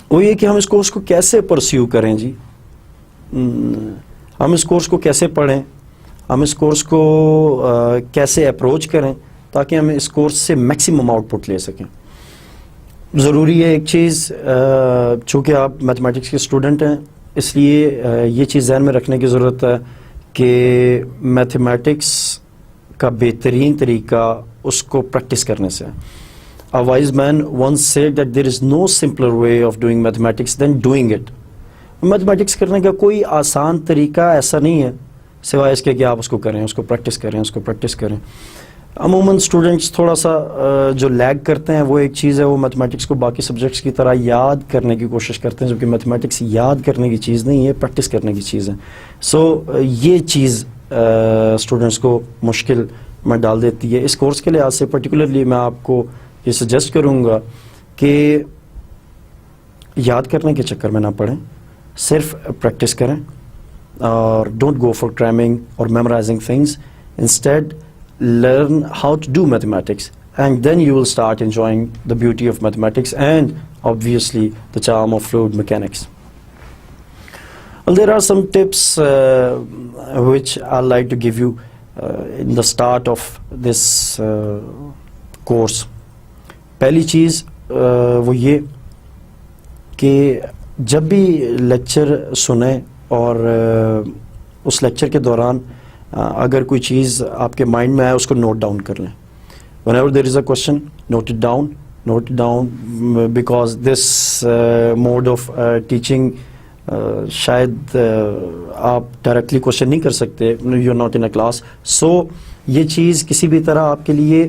وہ یہ کہ ہم اس کورس کو کیسے پرسیو کریں. جی ہم اس کورس کو کیسے پڑھیں, ہم اس کورس کو کیسے اپروچ کریں تاکہ ہم اس کورس سے میکسیمم آؤٹ پٹ لے سکیں. ضروری ہے ایک چیز, چونکہ آپ میتھمیٹکس کے اسٹوڈنٹ ہیں اس لیے یہ چیز ذہن میں رکھنے کی ضرورت ہے کہ میتھمیٹکس کا بہترین طریقہ اس کو پریکٹس کرنے سے. A wise man once said that there is no simpler way of doing mathematics than doing it. Mathematics کرنے کا کوئی آسان طریقہ ایسا نہیں ہے سوائے اس کے کہ آپ اس کو کریں, اس کو پریکٹس کریں, اس کو پریکٹس کریں. عموماً اسٹوڈنٹس تھوڑا سا جو لیگ کرتے ہیں وہ ایک چیز ہے, وہ میتھمیٹکس کو باقی سبجیکٹس کی طرح یاد کرنے کی کوشش کرتے ہیں, جبکہ میتھمیٹکس یاد کرنے کی چیز نہیں ہے, پریکٹس کرنے کی چیز ہے. سو یہ چیز اسٹوڈنٹس کو مشکل میں ڈال دیتی ہے. اس کورس کے لحاظ سے پرٹیکولرلی میں آپ کو یہ سجیسٹ کروں گا کہ یاد کرنے کے چکر میں نہ پڑھیں, صرف پریکٹس کریں اور ڈونٹ گو فار کریمنگ اور memorising things. Instead learn how to do mathematics and then you will start enjoying the beauty of mathematics and obviously the charm of fluid mechanics. Well, there are some tips which I'd like to give you in the start of this course. پہلی چیز وہ یہ کہ جب بھی lecture سنیں اور اس lecture کے دوران اگر کوئی چیز آپ کے مائنڈ میں آئے اس کو نوٹ ڈاؤن کر لیں. whenever there is a question, note it down because this mode of teaching شاید آپ ڈائریکٹلی کوشچن نہیں کر سکتے, you are not in a class. سو یہ چیز کسی بھی طرح آپ کے لیے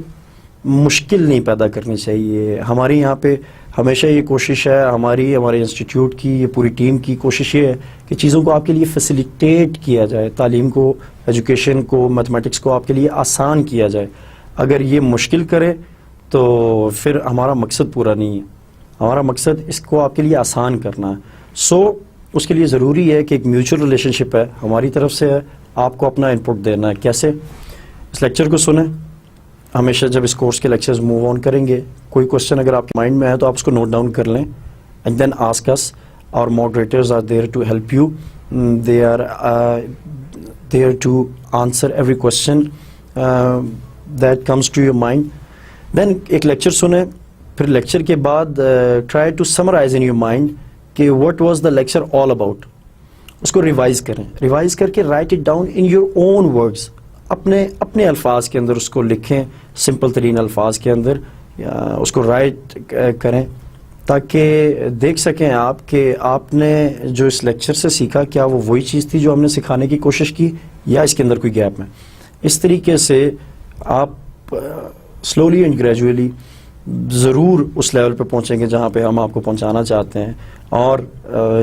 مشکل نہیں پیدا کرنی چاہیے. ہمارے یہاں پہ ہمیشہ یہ کوشش ہے, ہمارے انسٹیٹیوٹ کی, یہ پوری ٹیم کی کوشش یہ ہے کہ چیزوں کو آپ کے لیے فیسیلیٹیٹ کیا جائے, تعلیم کو, ایجوکیشن کو, میتھمیٹکس کو آپ کے لیے آسان کیا جائے. اگر یہ مشکل کرے تو پھر ہمارا مقصد پورا نہیں ہے. ہمارا مقصد اس کو آپ کے لیے آسان کرنا ہے. سو اس کے لیے ضروری ہے کہ ایک میوچل ریلیشن شپ ہے, ہماری طرف سے ہے, آپ کو اپنا ان پٹ دینا ہے. کیسے؟ اس لیکچر کو سنیں, ہمیشہ جب اس کورس کے لیکچرز موو آن کریں گے, کوئی کوشچن اگر آپ کے مائنڈ میں ہے تو آپ اس کو نوٹ ڈاؤن کر لیں, اینڈ دین آسک اس. اور moderators are there to help you, they are there to answer every question that comes to your mind. Then ایک لیکچر سنیں, پھر لیکچر کے بعد try to summarise in your mind کہ what was the lecture all about. اس کو revise کریں, revise کر کے write it down in your own words, اپنے الفاظ کے اندر اس کو لکھیں, سمپل ترین الفاظ کے اندر اس کو رائٹ کریں, تاکہ دیکھ سکیں آپ کہ آپ نے جو اس لیکچر سے سیکھا کیا وہ وہی چیز تھی جو ہم نے سکھانے کی کوشش کی, یا اس کے اندر کوئی گیپ ہے. اس طریقے سے آپ سلولی اینڈ گریجولی ضرور اس لیول پہ پہنچیں گے جہاں پہ ہم آپ کو پہنچانا چاہتے ہیں, اور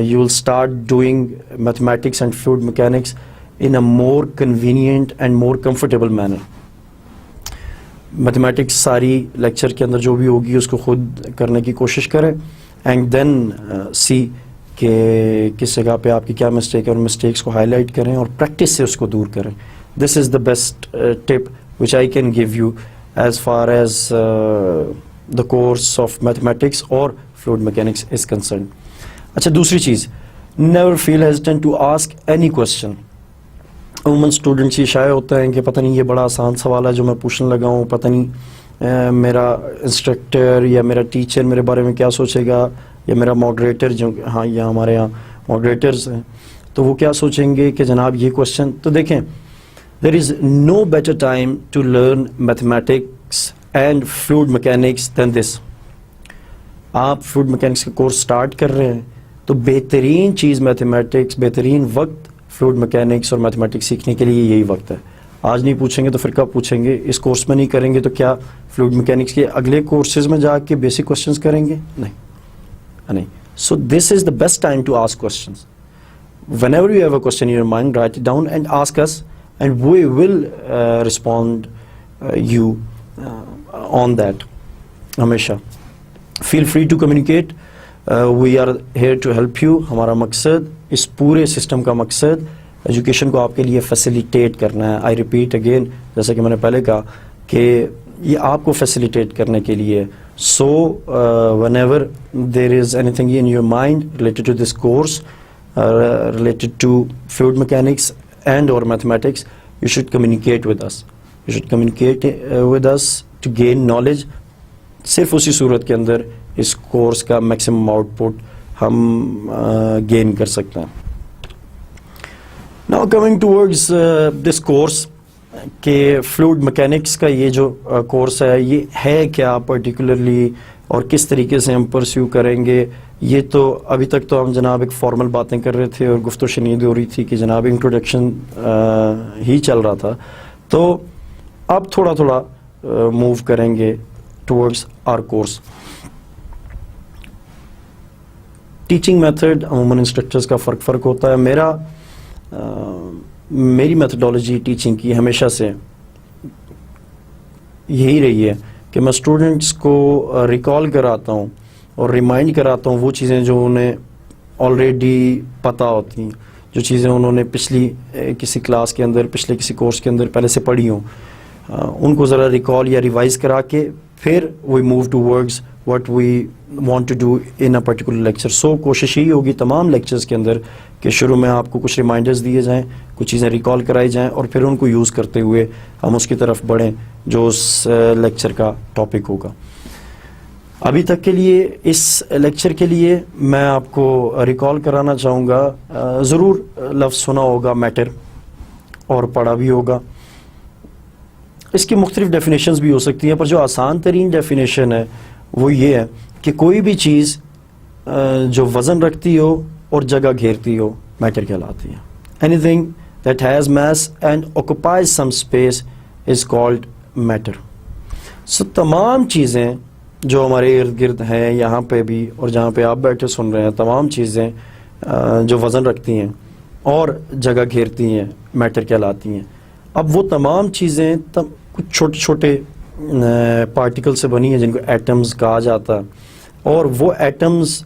you will start doing mathematics and fluid mechanics in a more convenient and more comfortable manner. Mathematics ساری لیکچر کے اندر جو بھی ہوگی اس کو خود کرنے کی کوشش کریں, اینڈ دین سی کہ کس جگہ پہ آپ کی کیا مسٹیک ہے, اور مسٹیکس کو ہائی لائٹ کریں اور پریکٹس سے اس کو دور کریں. This is the best tip which I can give you as far as the course of mathematics اور فلوئڈ میکینکس از کنسرنڈ. اچھا, دوسری چیز, never feel hesitant to ask any question. عموماً اسٹوڈنٹس یہ شائع ہوتا ہے کہ پتہ نہیں یہ بڑا آسان سوال ہے جو میں پوچھنے لگا ہوں, پتہ نہیں میرا انسٹرکٹر یا میرا ٹیچر میرے بارے میں کیا سوچے گا, یا میرا ماڈریٹر, جو ہاں یا ہمارے یہاں ماڈریٹرز ہیں تو وہ کیا سوچیں گے کہ جناب یہ کوشچن. تو دیکھیں, there is no better time to learn mathematics and fluid mechanics than this. آپ فلوئڈ میکینکس کا کورس اسٹارٹ کر رہے ہیں تو بہترین چیز میتھمیٹکس, بہترین وقت فلوئڈ میکینکس اور میتھمیٹکس سیکھنے کے لیے یہی وقت ہے. آج نہیں پوچھیں گے تو پھر کب پوچھیں گے؟ اس کورس میں نہیں کریں گے تو کیا فلوئڈ میکینکس کے اگلے کورسز میں جا کے بیسک کوشچنس کریں گے؟ نہیں. So this is the best time to ask questions. whenever you have a question in your mind, write it down and ask us, and we will respond you on that. ہمیشہ feel free to communicate. We are here to help you. ہمارا مقصد, اس پورے system کا مقصد education کو آپ کے لیے فیسیلیٹیٹ کرنا ہے. آئی ریپیٹ اگین, جیسا کہ میں نے پہلے کہا کہ یہ آپ کو فیسیلیٹیٹ کرنے کے لیے. سو whenever there is anything in your mind related to this course, related to fluid mechanics and or mathematics, you should communicate with us. You should communicate with us to gain knowledge. صرف اسی صورت کے اندر اس course کا maximum out put ہم gain کر سکتے ہیں. Now coming towards this course, کہ فلوئڈ میکینکس کا یہ جو کورس ہے یہ ہے کیا پرٹیکولرلی اور کس طریقے سے ہم پرسیو کریں گے. یہ تو ابھی تک تو ہم جناب ایک فارمل باتیں کر رہے تھے اور گفت و شنید ہو رہی تھی کہ جناب انٹروڈکشن ہی چل رہا تھا. تو اب تھوڑا تھوڑا موو کریں گے towards our course. Teaching method عموماً انسٹرکٹرز کا فرق ہوتا ہے. میری میتھڈالوجی ٹیچنگ کی ہمیشہ سے یہی رہی ہے کہ میں اسٹوڈنٹس کو ریکال کراتا ہوں اور ریمائنڈ کراتا ہوں وہ چیزیں جو انہیں آلریڈی پتہ ہوتی ہیں, جو چیزیں انہوں نے پچھلی کسی کلاس کے اندر, پچھلے کسی کورس کے اندر پہلے سے پڑھی ہوں, ان کو ذرا ریکال یا ریوائز کرا کے پھر we move towards what we want to do in a particular lecture. So کوشش یہی ہوگی تمام لیکچرز کے اندر کہ شروع میں آپ کو کچھ ریمائنڈرز دیے جائیں, کچھ چیزیں ریکال کرائی جائیں, اور پھر ان کو یوز کرتے ہوئے ہم اس کی طرف بڑھیں جو اس لیکچر کا ٹاپک ہوگا. ابھی تک کے لیے اس لیکچر کے لیے میں آپ کو ریکال کرانا چاہوں گا, ضرور لفظ سنا ہوگا میٹر. اور پڑھا بھی ہوگا. اس کی مختلف ڈیفینیشنز بھی ہو سکتی ہیں، پر جو آسان ترین ڈیفینیشن ہے وہ یہ ہے کہ کوئی بھی چیز جو وزن رکھتی ہو اور جگہ گھیرتی ہو میٹر کہلاتی ہے. Anything that has mass and occupies some space is called matter. So تمام چیزیں جو ہمارے ارد گرد ہیں یہاں پہ بھی اور جہاں پہ آپ بیٹھے سن رہے ہیں، تمام چیزیں جو وزن رکھتی ہیں اور جگہ گھیرتی ہیں میٹر کہلاتی ہیں. اب وہ تمام چیزیں کچھ چھوٹے چھوٹے پارٹیکل سے بنی ہیں جن کو ایٹمز کہا جاتا ہے، اور وہ ایٹمز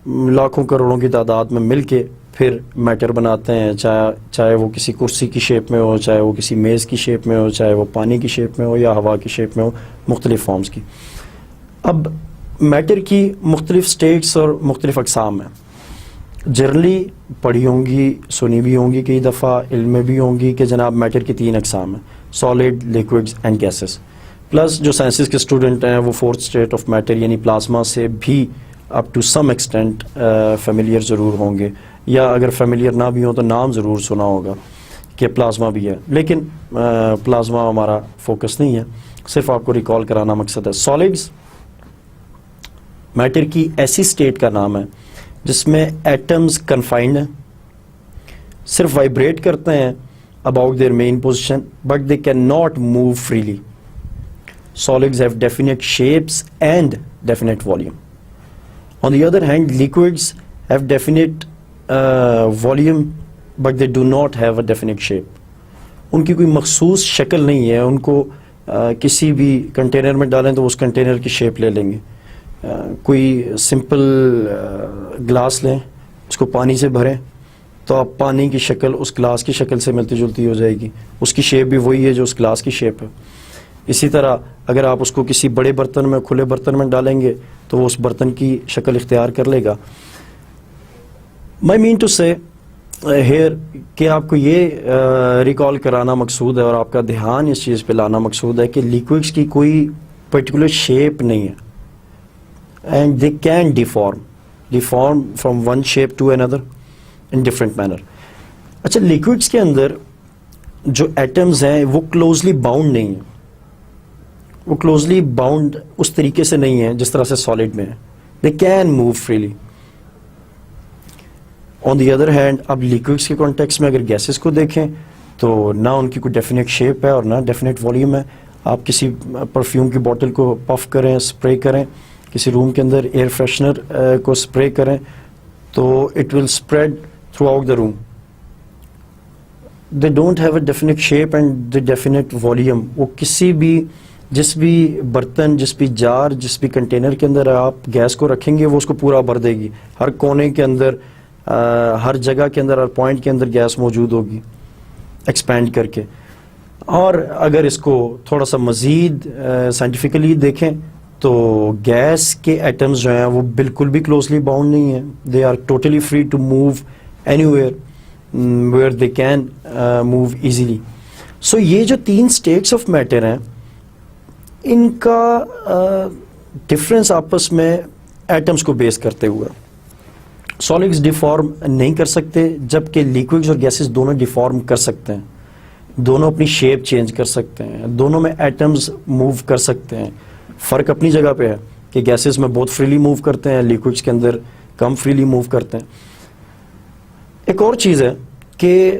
لاکھوں کروڑوں کی تعداد میں مل کے پھر میٹر بناتے ہیں، چاہے وہ کسی کرسی کی شیپ میں ہو، چاہے وہ کسی میز کی شیپ میں ہو، چاہے وہ پانی کی شیپ میں ہو یا ہوا کی شیپ میں ہو، مختلف فارمز کی. اب میٹر کی مختلف سٹیٹس اور مختلف اقسام ہیں. جنرلی پڑھی ہوں گی، سنی بھی ہوں گی کئی دفعہ، علم میں بھی ہوں گی کہ جناب میٹر کی 3 اقسام ہیں: solid, liquids and gases. Plus جو سائنسز کے اسٹوڈنٹ ہیں وہ 4th اسٹیٹ آف میٹر یعنی پلازما سے بھی up to some extent familiar ضرور ہوں گے، یا اگر فیملیئر نہ بھی ہوں تو نام ضرور سنا ہوگا کہ پلازما بھی ہے. لیکن پلازما ہمارا فوکس نہیں ہے، صرف آپ کو ریکال کرانا مقصد ہے. سالڈز میٹر کی ایسی اسٹیٹ کا نام ہے جس میں ایٹمز کنفائنڈ ہیں، صرف وائبریٹ کرتے ہیں about their mean position but they can not move freely. Solids have definite shapes and definite volume. On the other hand, liquids have definite volume but they do not have a definite shape. ان کی کوئی مخصوص شکل نہیں ہے، ان کو کسی بھی container میں ڈالیں تو اس کنٹینر کی شیپ لے لیں گے. کوئی سمپل گلاس لیں، اس کو پانی سے بھریں تو آپ پانی کی شکل اس گلاس کی شکل سے ملتی جلتی ہو جائے گی، اس کی شیپ بھی وہی ہے جو اس گلاس کی شیپ ہے. اسی طرح اگر آپ اس کو کسی بڑے برتن میں، کھلے برتن میں ڈالیں گے تو وہ اس برتن کی شکل اختیار کر لے گا. میں مین ٹو سے ہیئر کہ آپ کو یہ ریکال کرانا مقصود ہے اور آپ کا دھیان اس چیز پہ لانا مقصود ہے کہ لیکوڈس کی کوئی پرٹیکولر شیپ نہیں ہے، and they can deform from one shape to another in different manner. اچھا، لیکوڈس کے اندر جو ایٹمز ہیں وہ کلوزلی باؤنڈ نہیں ہیں، وہ کلوزلی باؤنڈ اس طریقے سے نہیں ہیں جس طرح سے سالڈ میں ہے. دے can move freely. On the other hand اب لیکوڈس کے کانٹیکس میں اگر گیسز کو دیکھیں تو نہ ان کی کوئی ڈیفینیٹ شیپ ہے اور نہ ڈیفینیٹ والیوم ہے. آپ کسی پرفیوم کی بوٹل کو پف کریں، اسپرے کریں، کسی روم کے اندر ایئر فریشنر کو اسپرے کریں تو it will spread through out the room. They don't have a definite shape and the definite volume. وہ کسی بھی جس بھی برتن، جس بھی جار، جس بھی کنٹینر کے اندر آپ گیس کو رکھیں گے وہ اس کو پورا بھر دے گی. ہر کونے کے اندر، ہر جگہ کے اندر، ہر پوائنٹ کے اندر گیس موجود ہوگی ایکسپینڈ کر کے. اور اگر اس کو تھوڑا سا مزید سائنٹیفکلی دیکھیں تو گیس کے ایٹمز جو ہیں وہ بالکل بھی کلوزلی باؤنڈ نہیں ہیں. They are totally free to move anywhere they can move easily. So یہ جو 3 اسٹیٹس آف میٹر ہیں ان کا ڈفرینس آپس میں ایٹمز کو بیس کرتے ہوئے. سالڈز ڈیفارم نہیں کر سکتے جبکہ لیکوڈز اور گیسز دونوں ڈیفارم کر سکتے ہیں، دونوں اپنی شیپ چینج کر سکتے ہیں، دونوں میں ایٹمز موو کر سکتے ہیں. فرق اپنی جگہ پہ ہے کہ گیسز میں بہت فریلی موو کرتے ہیں، لیکوڈز کے اندر کم فریلی موو کرتے ہیں. ایک اور چیز ہے کہ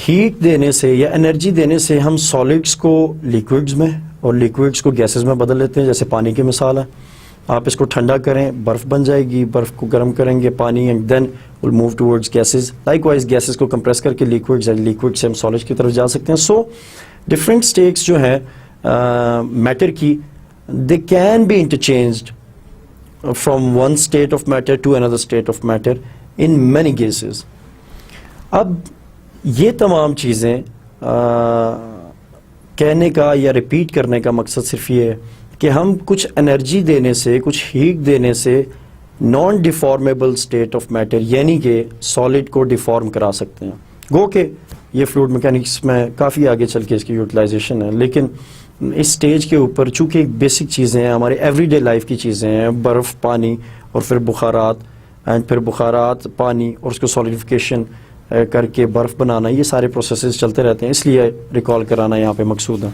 ہیٹ دینے سے یا انرجی دینے سے ہم سالڈس کو لیکوڈز میں اور لیکوڈز کو گیسز میں بدل لیتے ہیں. جیسے پانی کی مثال ہے، آپ اس کو ٹھنڈا کریں برف بن جائے گی، برف کو گرم کریں گے پانی، and then will move towards gases. Likewise gases کو کمپریس کر کے لیکوڈز اینڈ لیکوڈ سے ہم سالڈس کی طرف جا سکتے ہیں. سو ڈفرینٹ اسٹیٹس جو ہے میٹر کی they can be interchanged from one state of matter to another state of matter in many cases. اب یہ تمام چیزیں کہنے کا یا ریپیٹ کرنے کا مقصد صرف یہ ہے کہ ہم کچھ انرجی دینے سے، کچھ ہیٹ دینے سے نان ڈیفارمیبل اسٹیٹ آف میٹر یعنی کہ سالڈ کو ڈیفارم کرا سکتے ہیں. گو کہ یہ فلوئڈ میکینکس میں کافی آگے چل کے اس کی یوٹیلائزیشن ہے، لیکن اس سٹیج کے اوپر چونکہ ایک بیسک چیزیں ہیں، ہمارے ایوری ڈے لائف کی چیزیں ہیں، برف، پانی اور پھر بخارات، اینڈ پھر بخارات، پانی اور اس کو سالیڈیفیکیشن کر کے برف بنانا، یہ سارے پروسیسز چلتے رہتے ہیں، اس لیے ریکال کرانا یہاں پہ مقصود ہے.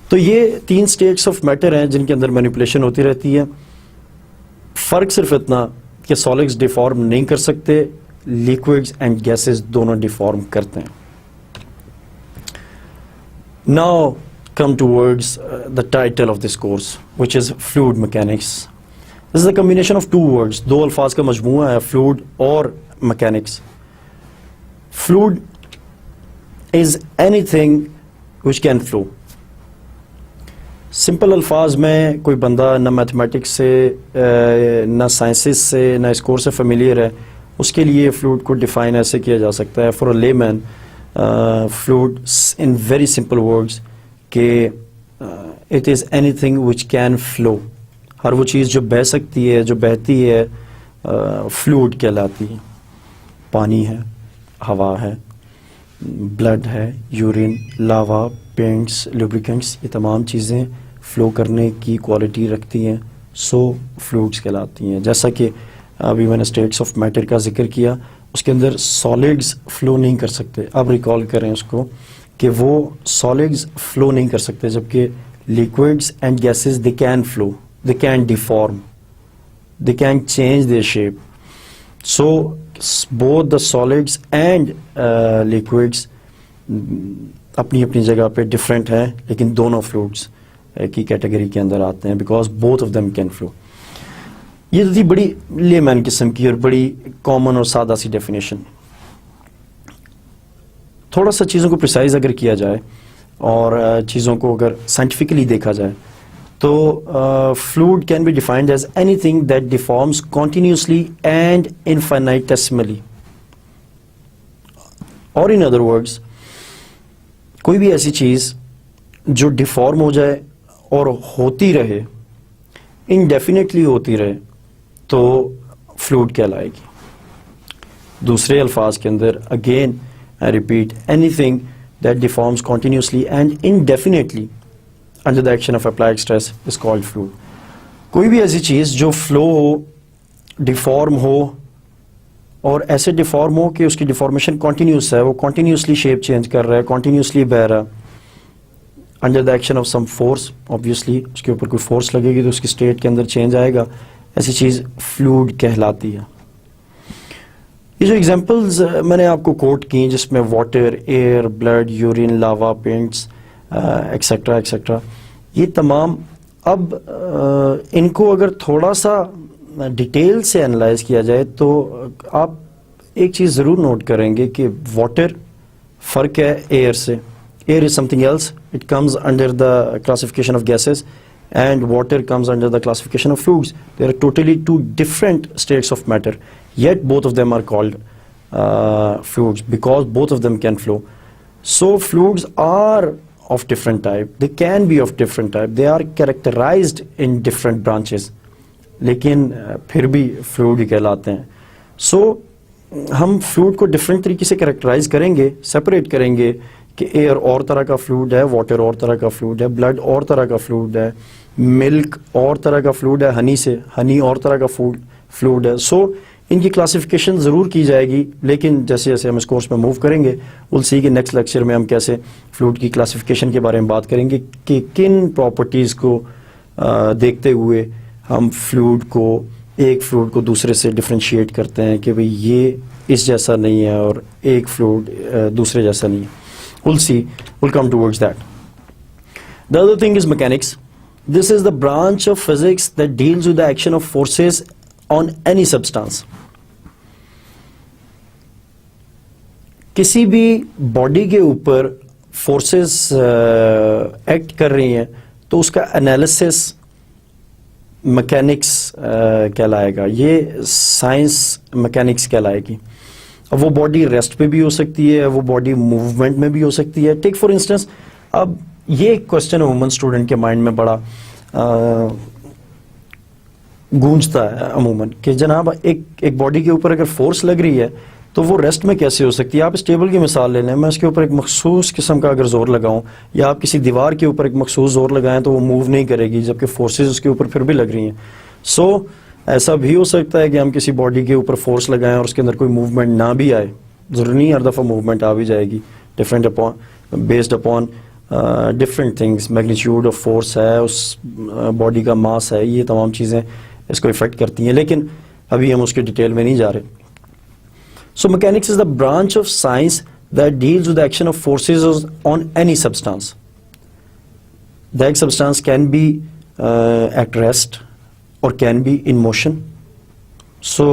تو یہ 3 اسٹیٹس آف میٹر ہیں جن کے اندر مینیپولیشن ہوتی رہتی ہے. فرق صرف اتنا کہ سالڈز ڈیفارم نہیں کر سکتے، لیکوڈز اینڈ گیسز دونوں ڈیفارم کرتے ہیں. Now come towards the title of this course, which is fluid mechanics. This is a combination of 2 words. 2 الفاظ کا مجموعہ ہے، fluid اور mechanics. Fluid is anything which can flow. Simple الفاظ میں کوئی بندہ نہ میتھمیٹکس سے نہ سائنسز سے نہ اس کورس سے فیملیئر ہے، اس کے لیے فلوئڈ کو ڈیفائن ایسے کیا جا سکتا ہے for a layman, fluid in very simple words کہ it is anything which can flow. ہر وہ چیز جو بہہ سکتی ہے، جو بہتی ہے، فلوئڈ کہلاتی ہے. پانی ہے، ہوا ہے، بلڈ ہے، یورین، لاوا، پینٹس، لوبریکنٹس، یہ تمام چیزیں فلو کرنے کی کوالٹی رکھتی ہیں، سو فلوئڈس کہلاتی ہیں. جیسا کہ ابھی میں نے اسٹیٹس آف میٹر کا ذکر کیا، اس کے اندر سالڈز فلو نہیں کر سکتے. اب ریکال کریں اس کو کہ وہ سالڈز فلو نہیں کر سکتے، جبکہ liquids and gases they can flow, they can deform, they can change their shape. So both the solids and liquids اپنی اپنی جگہ پہ ڈفرینٹ ہیں، لیکن دونوں فلوئڈس کی کیٹیگری کے اندر آتے ہیں because both of them can flow. یہ تو تھی بڑی لے مین قسم کی اور بڑی کامن اور سادہ سی ڈیفینیشن. تھوڑا سا چیزوں کو پریسائز اگر کیا جائے اور چیزوں کو اگر سائنٹیفکلی دیکھا جائے تو fluid can be defined as anything that deforms continuously and infinitesimally. اور ان ادر ورڈس کوئی بھی ایسی چیز جو ڈیفارم ہو جائے اور ہوتی رہے، انڈیفینیٹلی ہوتی رہے، تو فلوئڈ کہلائے گی. دوسرے الفاظ کے اندر again I repeat, anything that deforms continuously and indefinitely under the action of applied stress is called fluid. کوئی بھی ایسی چیز جو فلو ہو، ڈیفارم ہو، اور ایسے ڈیفارم ہو کہ اس کی ڈیفارمیشن کنٹینیوس ہے، وہ کنٹینیوسلی شیپ چینج کر رہا ہے، کنٹینیوسلی بہہ رہا ہے، under the action of some force, obviously اس کے اوپر کوئی فورس لگے گی تو اس کی اسٹیٹ کے اندر چینج آئے گا، ایسی چیز فلوئڈ کہلاتی ہے. یہ جو ایگزامپلز میں نے آپ کو کوٹ کی جس میں واٹر، ایئر، بلڈ، یورین، لاوا، پینٹس ایکسیٹرا ایکسیٹرا، یہ تمام اب ان کو اگر تھوڑا سا ڈیٹیل سے انالائز کیا جائے تو آپ ایک چیز ضرور نوٹ کریں گے کہ واٹر فرق ہے ایئر سے. Air is something else, it comes under the classification of gases and water comes under the classification of fluids. They are totally 2 different states of matter, yet both of them are called fluids because both of them can flow. So fluids are of different type, they can be of different type, they are characterized in different branches, لیکن پھر بھی fluid کہلاتے ہیں. سو ہم fluid کو different طریقے سے characterise کریں گے، سپریٹ کریں گے کہ ایئر اور طرح کا فلوئڈ ہے، واٹر اور طرح کا فلوئڈ ہے، بلڈ اور طرح کا فلوئڈ ہے، ملک اور طرح کا فلوئڈ ہے، ہنی اور طرح کا فلوئڈ ہے. سو ان کی کلاسیفیکیشن ضرور کی جائے گی، لیکن جیسے جیسے ہم اس کورس میں موو کریں گے ول سی کہ نیکسٹ لیکچر میں ہم کیسے فلوئڈ کی کلاسیفیکیشن کے بارے میں بات کریں گے کہ کن پراپرٹیز کو دیکھتے ہوئے ہم ایک فلوئڈ کو دوسرے سے ڈفرینشیٹ کرتے ہیں کہ بھئی یہ اس جیسا نہیں ہے اور ایک فلوئڈ دوسرے جیسا نہیں ہے. we'll come towards that. The other thing is mechanics. This is the branch of physics that deals with the action of forces on any substance. کسی بھی باڈی کے اوپر فورسز ایکٹ کر رہی ہیں تو اس کا انالیسس میکینکس کہلائے گا، یہ سائنس میکینکس کہلائے گی. اب وہ باڈی ریسٹ پہ بھی ہو سکتی ہے، وہ باڈی موومنٹ میں بھی ہو سکتی ہے. ٹیک فار انسٹنس، اب یہ ایک کوشچن عموماً اسٹوڈنٹ کے مائنڈ میں بڑا گونجتا ہے عموماً کہ جناب ایک باڈی کے اوپر اگر فورس لگ رہی ہے تو وہ ریسٹ میں کیسے ہو سکتی ہے. آپ اس ٹیبل کی مثال لے لیں، میں اس کے اوپر ایک مخصوص قسم کا اگر زور لگاؤں یا آپ کسی دیوار کے اوپر ایک مخصوص زور لگائیں تو وہ موو نہیں کرے گی، جبکہ فورسز اس کے اوپر پھر بھی لگ رہی ہیں. سو ایسا بھی ہو سکتا ہے کہ ہم کسی باڈی کے اوپر فورس لگائیں اور اس کے اندر کوئی موومنٹ نہ بھی آئے، ضروری نہیں ہر دفعہ موومنٹ آ بھی جائے گی, different upon based upon different things, magnitude of force ہے, اس باڈی کا ماس ہے, یہ تمام چیزیں اس کو افیکٹ کرتی ہیں, لیکن ابھی ہم اس کے ڈیٹیل میں نہیں جا رہے. So mechanics is the branch of science that deals with action of forces on any substance. That substance can be at rest or can be in motion. So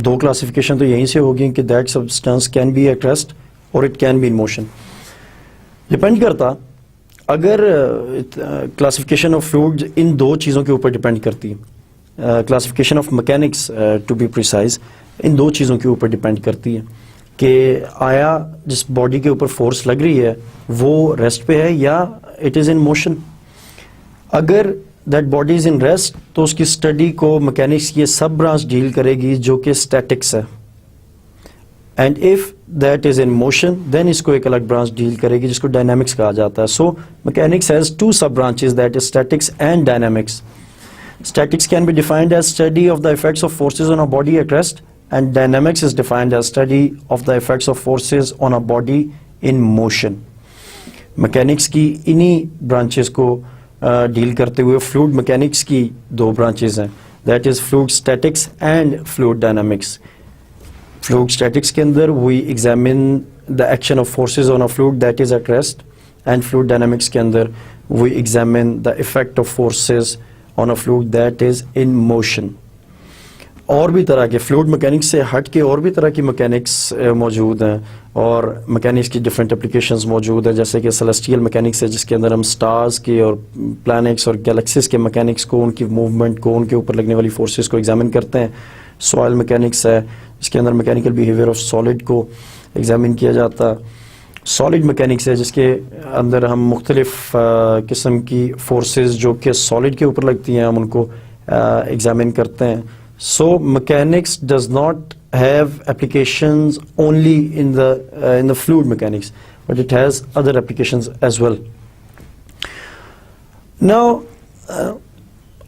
دو کلاسیفیکیشن تو یہیں سے ہوگی کہ that substance can be at rest or it can be in motion. Depend کرتا, اگر classification of fluid ان دو چیزوں کے اوپر ڈپینڈ کرتی ہے, classification of mechanics to be precise ان دو چیزوں کے اوپر ڈپینڈ کرتی ہے کہ آیا جس باڈی کے اوپر فورس لگ رہی ہے وہ ریسٹ پہ ہے یا اٹ از ان موشن. اگر that body is in rest تو اس کی اسٹڈی کو میکینکس کی سب برانچ ڈیل کرے گی جو کہ اسٹیٹکس ہے, and if that is in motion then اس کو ایک الگ برانچ ڈیل کرے گی جس کو ڈائنامکس کہا جاتا ہے. So mechanics has two sub branches that is statics and dynamics. Statics can be defined as study of the effects of forces on a body at rest, and dynamics is defined as study of the effects of forces on a body in motion. Mechanics کی انہی branches کو deal کرتے ہوئے fluid mechanics کی دو branches ہیں, that is fluid statics and fluid dynamics. Fluid statics کے اندر we examine the action of forces on a fluid that is at rest, and fluid dynamics کے اندر we examine the effect of forces on a fluid that is in motion. اور بھی طرح کے fluid mechanics سے ہٹ کے اور بھی طرح کی میکینکس موجود ہیں, اور میکینکس کی ڈفرینٹ اپلیکیشنز موجود ہیں, جیسے کہ سیلسٹیل میکینکس ہے جس کے اندر ہم سٹارز کے اور پلانٹس اور گیلیکسیز کے میکینکس کو, ان کی موومنٹ کو, ان کے اوپر لگنے والی فورسز کو ایگزامن کرتے ہیں. سوائل میکینکس ہے جس کے اندر میکینیکل بیہیویئر آف سالڈ کو ایگزامن کیا جاتا ہے. سالڈ میکینکس ہے جس کے اندر ہم مختلف قسم کی فورسز جو کہ سالڈ کے اوپر لگتی ہیں ہم ان کو ایگزامن کرتے ہیں. So mechanics does not have applications only in the fluid mechanics, but it has other applications as well. Now,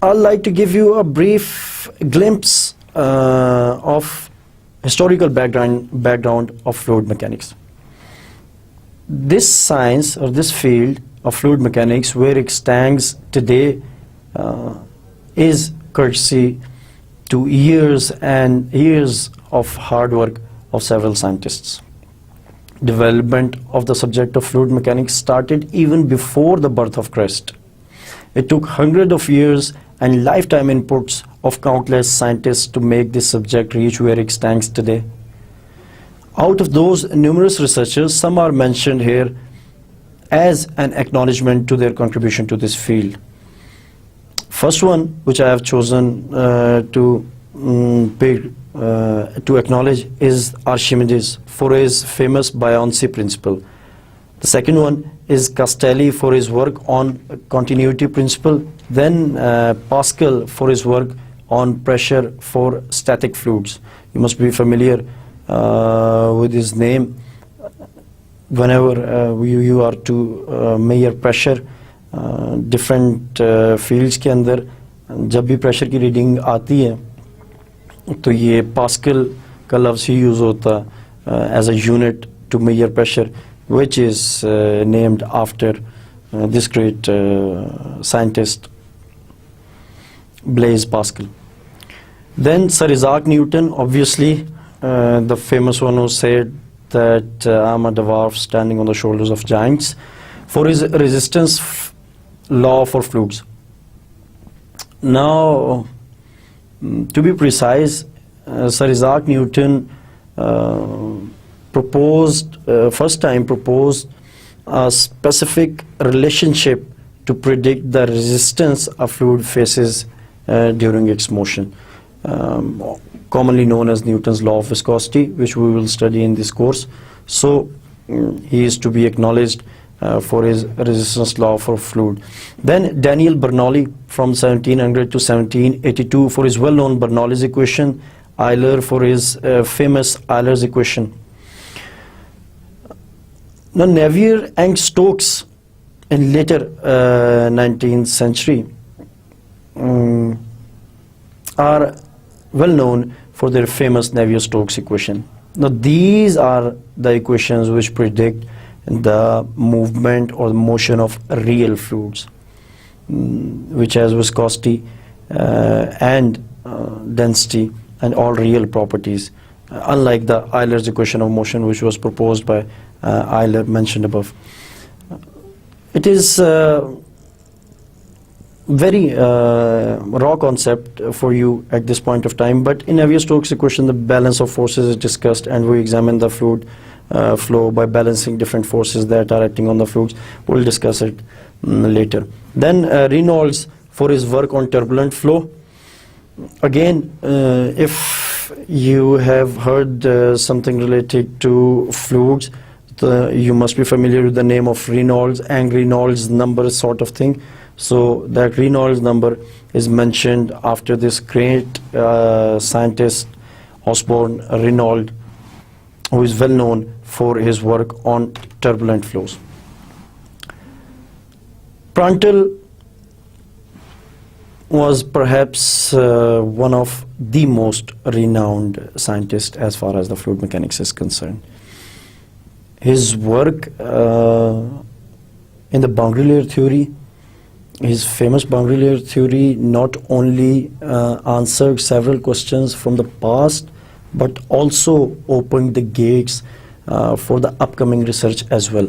I'd like to give you a brief glimpse of historical background of fluid mechanics. This science or this field of fluid mechanics, where it stands today, is courtesy to years and years of hard work of several scientists. Development of the subject of fluid mechanics started even before the birth of Christ. It took hundreds of years and lifetime inputs of countless scientists to make this subject reach where it stands today. Out of those numerous researchers, some are mentioned here as an acknowledgement to their contribution to this field. First one, which I have chosen to acknowledge, is Archimedes for his famous buoyancy principle. The second one is Castelli for his work on continuity principle. Then Pascal for his work on pressure for static fluids. You must be familiar with his name. Whenever you are to measure pressure, different fields کے اندر جب بھی pressure کی reading آتی ہے تو یہ Pascal کا لفظ ہی یوز ہوتا as a unit to measure pressure, which is named after this great scientist Blaise Pascal. Then sir Isaac Newton, obviously the famous one who said that I'm a dwarf standing on the shoulders of giants, for his resistance law for fluids. Now, to be precise, Sir Isaac Newton first time proposed a specific relationship to predict the resistance a fluid faces during its motion, commonly known as Newton's law of viscosity, which we will study in this course. So, he is to be acknowledged for his resistance law for fluid. Then Daniel Bernoulli from 1700 to 1782 for his well-known Bernoulli's equation, Euler for his famous Euler's equation. Now Navier and Stokes in later 19th century are well known for their famous Navier-Stokes equation. Now these are the equations which predict the movement or the motion of real fluids, which has viscosity and density and all real properties, unlike the Euler's equation of motion which was proposed by Euler mentioned above. It is very raw concept for you at this point of time, but in Navier-Stokes equation the balance of forces is discussed, and we examine the fluid flow by balancing different forces that are acting on the fluids. We'll discuss it later. Then Reynolds, for his work on turbulent flow, again if you have heard something related to fluids, you must be familiar with the name of Reynolds and Reynolds number sort of thing. So that Reynolds number is mentioned after this great scientist Osborne Reynolds, who is well known for his work on turbulent flows. Prandtl was perhaps one of the most renowned scientists as far as the fluid mechanics is concerned. His work in the boundary layer theory, his famous boundary layer theory, not only answered several questions from the past, but also opened the gates for the upcoming research as well.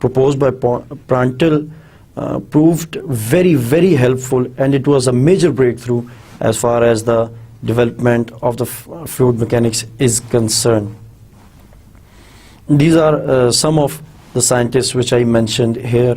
proposed by Prandtl proved very helpful, and it was a major breakthrough as far as the development of the fluid mechanics is concerned. These are some of the scientists which I mentioned here.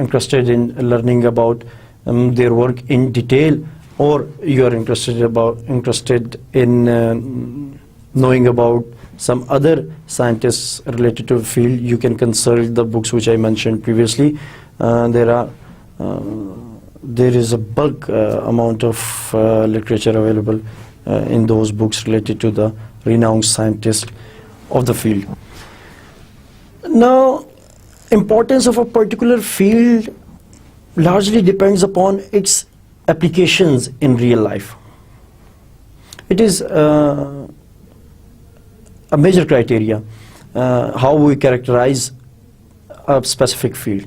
interested in learning about their work in detail, or you are interested in knowing about some other scientists related to the field, you can consult the books which I mentioned previously. There is a bulk amount of literature available in those books related to the renowned scientists of the field. Now, importance of a particular field largely depends upon its applications in real life. It is a major criteria how we characterize a specific field.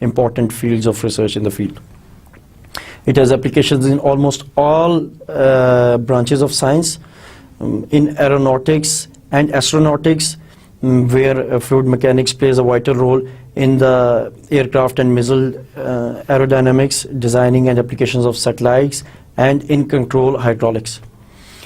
important fields of research in the field. It has applications in almost all branches of science, in aeronautics and astronautics, where fluid mechanics plays a vital role in the aircraft and missile aerodynamics, designing and applications of satellites, and in control hydraulics.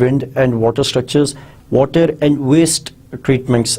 wind and water structures, water and waste treatments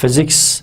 Physics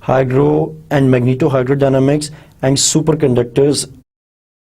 hydro and magneto-hydrodynamics and superconductors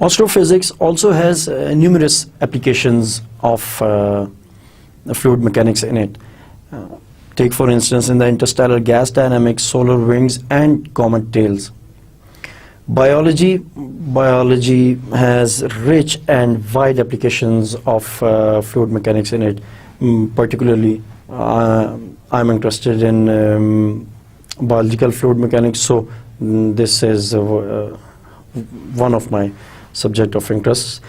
Astrophysics also has numerous applications of fluid mechanics in it. Take for instance in the interstellar gas dynamics, solar winds and comet tails. Biology has rich and wide applications of fluid mechanics in it. Particularly I'm interested in biological fluid mechanics, so this is one of my subject of interest.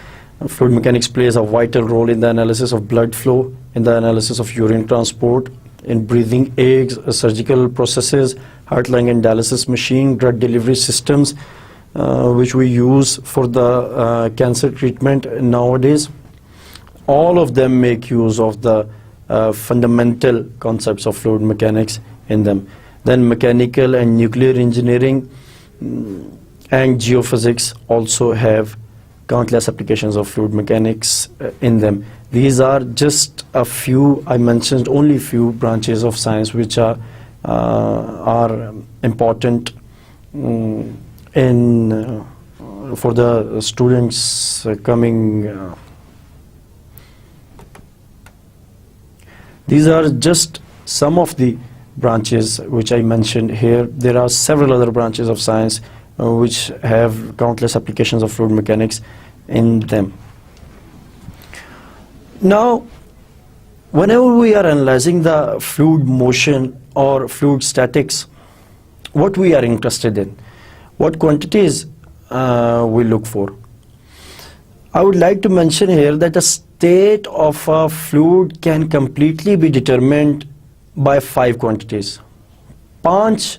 Fluid mechanics plays a vital role in the analysis of blood flow, in the analysis of urine transport, in breathing aids, surgical processes, heart, lung and dialysis machine, drug delivery systems, which we use for the cancer treatment nowadays. All of them make use of the fundamental concepts of fluid mechanics in them. Then mechanical and nuclear engineering and geophysics also have countless applications of fluid mechanics in them. These are just a few, I mentioned only few branches of science which are important for the students coming. These are just some of the branches which I mentioned here. There are several other branches of science which have countless applications of fluid mechanics in them. Now, whenever we are analyzing the fluid motion or fluid statics, what we are interested in, what quantities we look for. I would like to mention here that the state of a fluid can completely be determined by 5 quantities. 5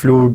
fluid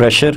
pressure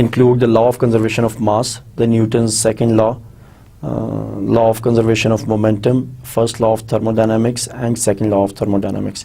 include the law of conservation of mass, the Newton's second law, law of conservation of momentum, first law of thermodynamics and second law of thermodynamics.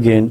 again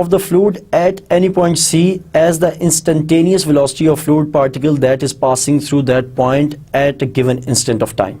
of the fluid at any point C as the instantaneous velocity of fluid particle that is passing through that point at a given instant of time.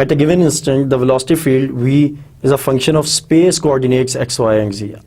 at a given instant the velocity field v is a function of space coordinates x, y and z.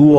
2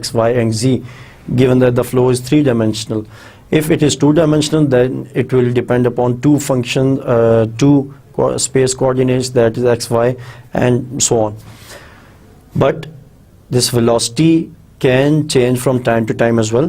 x, y and z given that the flow is 3-dimensional. If it is 2-dimensional, then it will depend upon 2 functions, 2 space coordinates, that is x, y, and so on. But this velocity can change from time to time as well.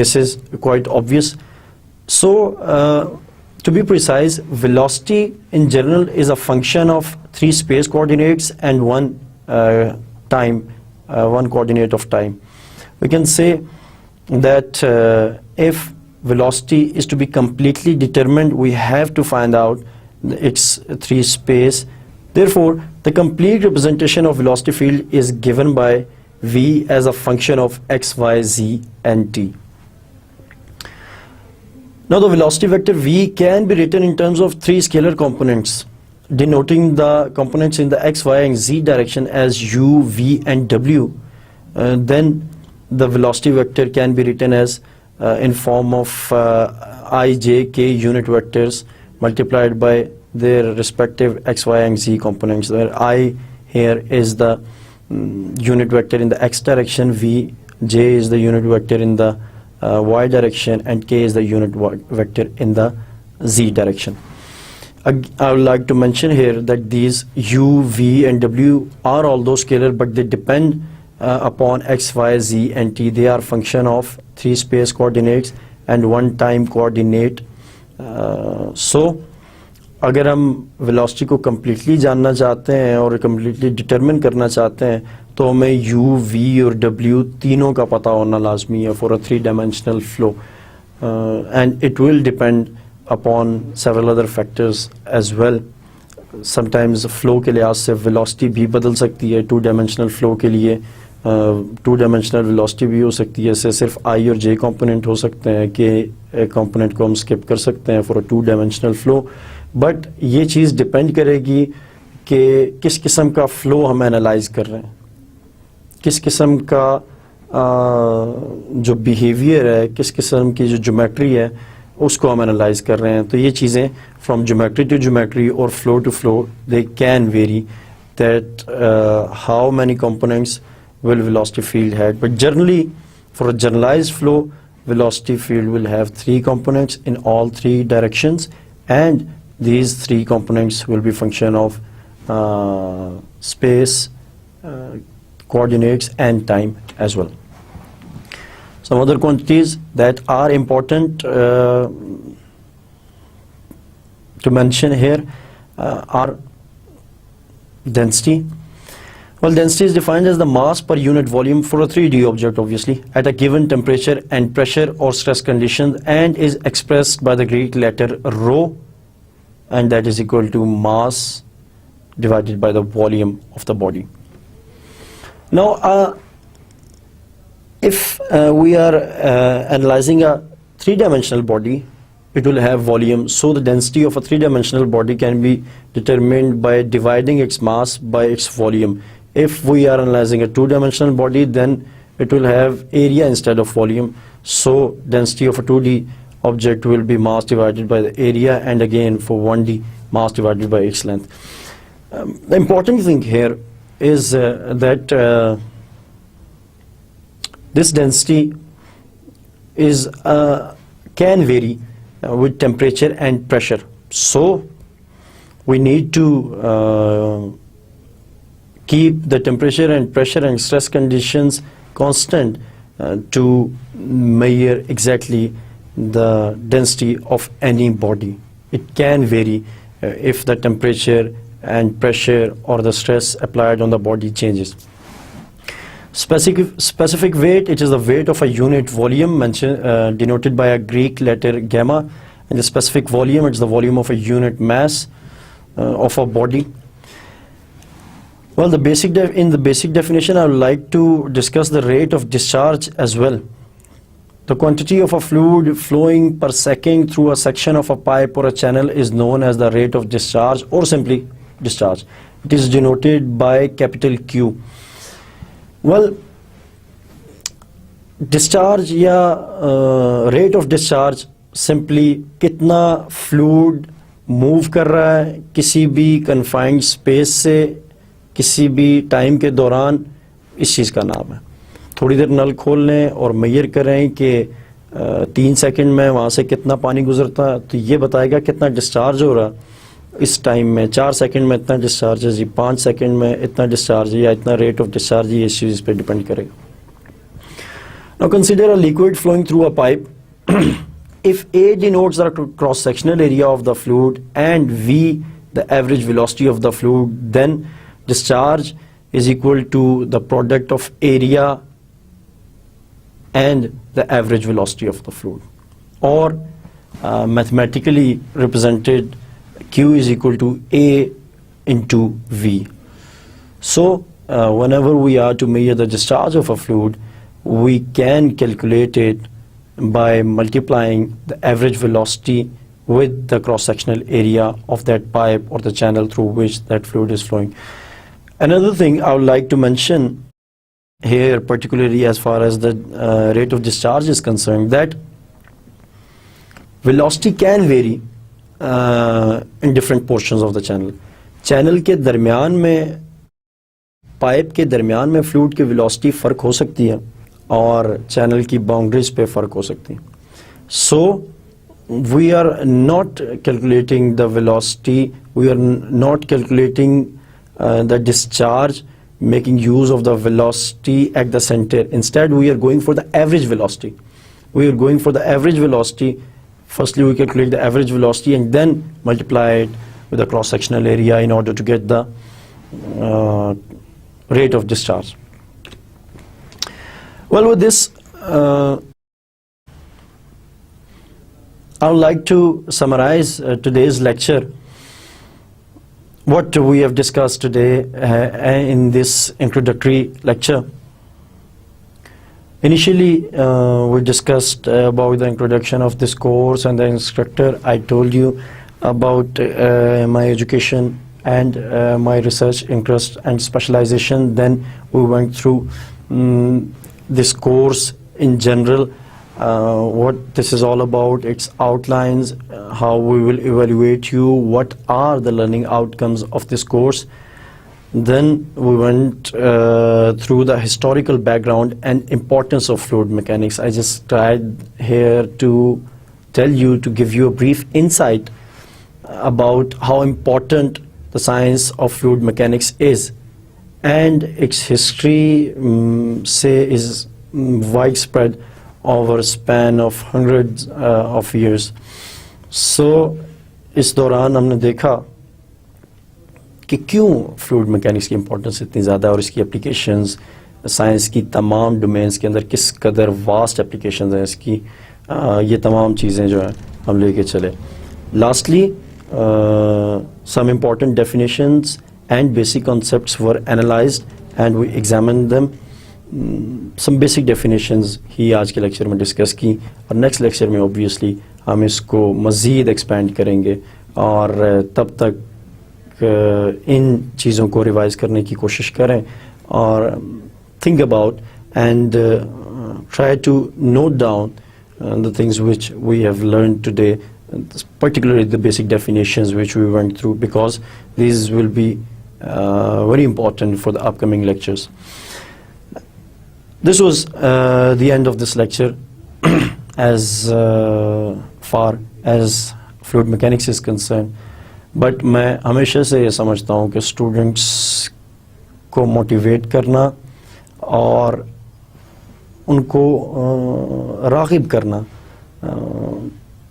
This is quite obvious. So, to be precise, velocity in general is a function of 3 space coordinates and 1 time. One coordinate of time. We can say that if velocity is to be completely determined, we have to find out its 3 space. Therefore, the complete representation of velocity field is given by v as a function of x, y, z and t. Now the velocity vector v can be written in terms of 3 scalar components, denoting the components in the x, y and z direction as u, v and w. Then the velocity vector can be written as in form of I, j, k unit vectors multiplied by their respective x, y and z components, where I here is the unit vector in the x direction, v, j is the unit vector in the y direction and k is the unit vector in the z direction. I would like to mention here that these u, v and w are although scalar, but they depend upon x, y, z and t. They are function of 3 space coordinates and 1 time coordinate سو اگر ہم velocity کو completely جاننا چاہتے ہیں اور completely determine کرنا چاہتے ہیں تو ہمیں یو وی اور ڈبلیو تینوں کا پتہ ہونا لازمی ہے for a 3 dimensional flow, and it will depend upon several other factors as well. Sometimes flow کے لحاظ سے ویلوسٹی بھی بدل سکتی ہے. 2 ڈائمینشنل فلو کے لیے 2 ڈائمینشنل ویلوسٹی بھی ہو سکتی ہے. اسے صرف آئی اور جے کمپوننٹ ہو سکتے ہیں کہ ایک کمپوننٹ کو ہم اسکپ کر سکتے ہیں for a 2 dimensional flu. But یہ چیز ڈپینڈ کرے گی کہ کس قسم کا فلو ہم انالائز کر رہے ہیں, کس قسم کا جو بیہیویئر ہے, کس قسم کی جو جیومیٹری ہے اس کو ہم انالائز کر رہے ہیں. تو یہ چیزیں فرام جیومیٹری ٹو جیومیٹری اور flow to flow they can vary that how many components will velocity field had, but generally for a generalized flow velocity field will have 3 components in all 3 directions, and these 3 components will be function of space, coordinates and time as well. Some other quantities that are important to mention here are density. Well, density is defined as the mass per unit volume for a 3D object, obviously, at a given temperature and pressure or stress conditions, and is expressed by the Greek letter rho, and that is equal to mass divided by the volume of the body. Now, if we are analyzing a 3-dimensional body, it will have volume, so the density of a 3-dimensional body can be determined by dividing its mass by its volume. If we are analyzing a 2-dimensional body, then it will have area instead of volume, so density of a 2D object will be mass divided by the area, and again for 1D mass divided by its length. The important thing here is that this density is can vary with temperature and pressure, so we need to keep the temperature and pressure and stress conditions constant to measure exactly the density of any body. It can vary if the temperature and pressure or the stress applied on the body changes. Specific weight, it is the weight of a unit volume denoted by a Greek letter gamma, and the specific volume, it's the volume of a unit mass of a body. Well, in the basic definition, I would like to discuss the rate of discharge as well. The quantity of a fluid flowing per second through a section of a pipe or a channel is known as the rate of discharge, or simply discharge. It is denoted by capital Q. Well, discharge ya rate of discharge simply kitna fluid move kar raha hai kisi bhi confined space se کسی بھی time کے دوران, اس چیز کا نام ہے. تھوڑی دیر نل کھول لیں اور میئر کریں کہ 3 سیکنڈ میں وہاں سے کتنا پانی گزرتا ہے, تو یہ بتائے گا کتنا ڈسچارج ہو رہا اس ٹائم میں. 4 سیکنڈ میں اتنا ڈسچارج ہے جی, 5 سیکنڈ میں اتنا ڈسچارج ہے, یا اتنا ریٹ آف ڈسچارج ہے, اس چیز پہ ڈپینڈ کرے گا. Now consider a liquid flowing through a pipe. If A denotes the cross-sectional area of the fluid and V the average velocity of the fluid, then discharge is equal to the product of area and the average velocity of the fluid, or mathematically represented Q is equal to A into V. So whenever we are to measure the discharge of a fluid, we can calculate it by multiplying the average velocity with the cross-sectional area of that pipe or the channel through which that fluid is flowing. Another thing I would like to mention here, particularly as far as the rate of discharge is concerned, that velocity can vary in different portions of the channel. Channel کے درمیان میں, pipe کے درمیان میں fluid کی velocity فرق ہو سکتی ہے اور چینل کی باؤنڈریز پہ فرق ہو سکتی ہے. So we are not calculating the velocity, we are not calculating the discharge making use of the velocity at the center. Instead we are going for the average velocity. We are going for the average velocity Firstly, we calculate the average velocity and then multiply it with the cross-sectional area in order to get the rate of discharge. Well, with this, I would like to summarize today's lecture. What we have discussed today in this introductory lecture. Initially, we discussed about the introduction of this course and the instructor. I told you about my education and my research interest and specialization. Then we went through this course in general, what this is all about, its outlines, how we will evaluate you, what are the learning outcomes of this course. Then we went through the historical background and importance of fluid mechanics. I just tried here to tell you, to give you a brief insight about how important the science of fluid mechanics is, and its history is widespread over a span of hundreds of years. So اس دوران ہم نے دیکھا کہ کیوں fluid mechanics کی importance اتنی زیادہ ہے اور اس کی اپلیکیشنز سائنس کی تمام ڈومینس کے اندر کس قدر واسٹ اپلیکیشنز ہیں اس کی. یہ تمام چیزیں جو ہیں ہم لے کے چلے. Lastly some important definitions and basic concepts were analysed and we examine them. Some basic definitions ہی آج کے لیکچر میں ڈسکس کی, اور نیکسٹ لیکچر میں اوبویسلی ہم اس کو مزید ایکسپینڈ کریں گے, اور تب تک ان چیزوں کو ریوائز کرنے کی کوشش کریں اور think about and try to note down the things which we have learned today, particularly the basic definitions which we went through, because these will be very important for the upcoming lectures. This was the end of this lecture as far as fluid mechanics is concerned. But میں ہمیشہ سے یہ سمجھتا ہوں کہ students کو motivate کرنا اور ان کو راغب کرنا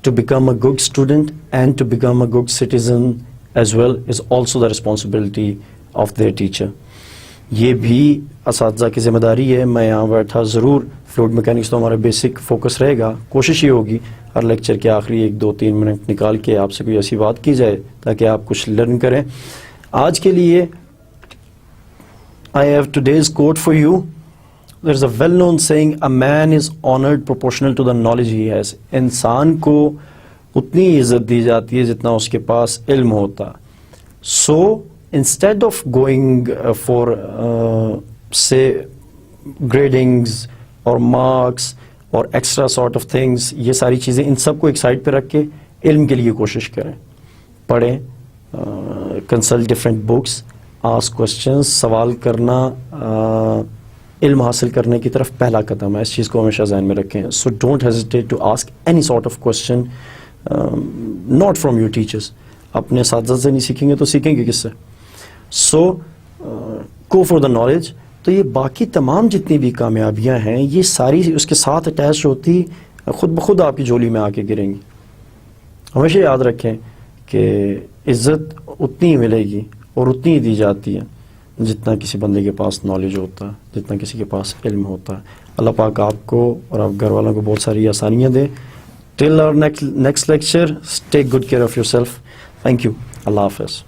to become a good student and to become a good citizen as well is also the responsibility of their teacher. یہ بھی اساتذہ کی ذمہ داری ہے. میں یہاں بیٹھا ضرور فلوئڈ میکینکس تو ہمارا بیسک فوکس رہے گا. کوشش یہ ہوگی ہر لیکچر کے آخری 1-2-3 منٹ نکال کے آپ سے کوئی ایسی بات کی جائے تاکہ آپ کچھ لرن کریں. آج کے لیے I have today's quote for you. There is a well-known saying, a man is honored proportional to the knowledge he has. انسان کو اتنی عزت دی جاتی ہے جتنا اس کے پاس علم ہوتا. So instead of going for say gradings or marks or extra sort of things, یہ ساری چیزیں ان سب کو ایک سائڈ پہ رکھ کے علم کے لیے کوشش کریں. پڑھیں, consult different books, ask questions. سوال کرنا علم حاصل کرنے کی طرف پہلا قدم ہے. اس چیز کو ہمیشہ ذہن میں رکھیں. So don't hesitate to ask any sort of question, not from your teachers. اپنے اساتذہ سے نہیں سیکھیں گے تو سیکھیں گے کس سے؟ سو گو فار دا نالج. تو یہ باقی تمام جتنی بھی کامیابیاں ہیں یہ ساری اس کے ساتھ اٹیچ ہوتی خود بخود آپ کی جھولی میں آ کے گریں گی. ہمیشہ یاد رکھیں کہ عزت اتنی ہی ملے گی اور اتنی ہی دی جاتی ہے جتنا کسی بندے کے پاس نالج ہوتا ہے, جتنا کسی کے پاس علم ہوتا ہے. اللہ پاک آپ کو اور آپ گھر والوں کو بہت ساری آسانیاں دے. Till our next lecture, take good care of yourself. Thank you. اللہ حافظ.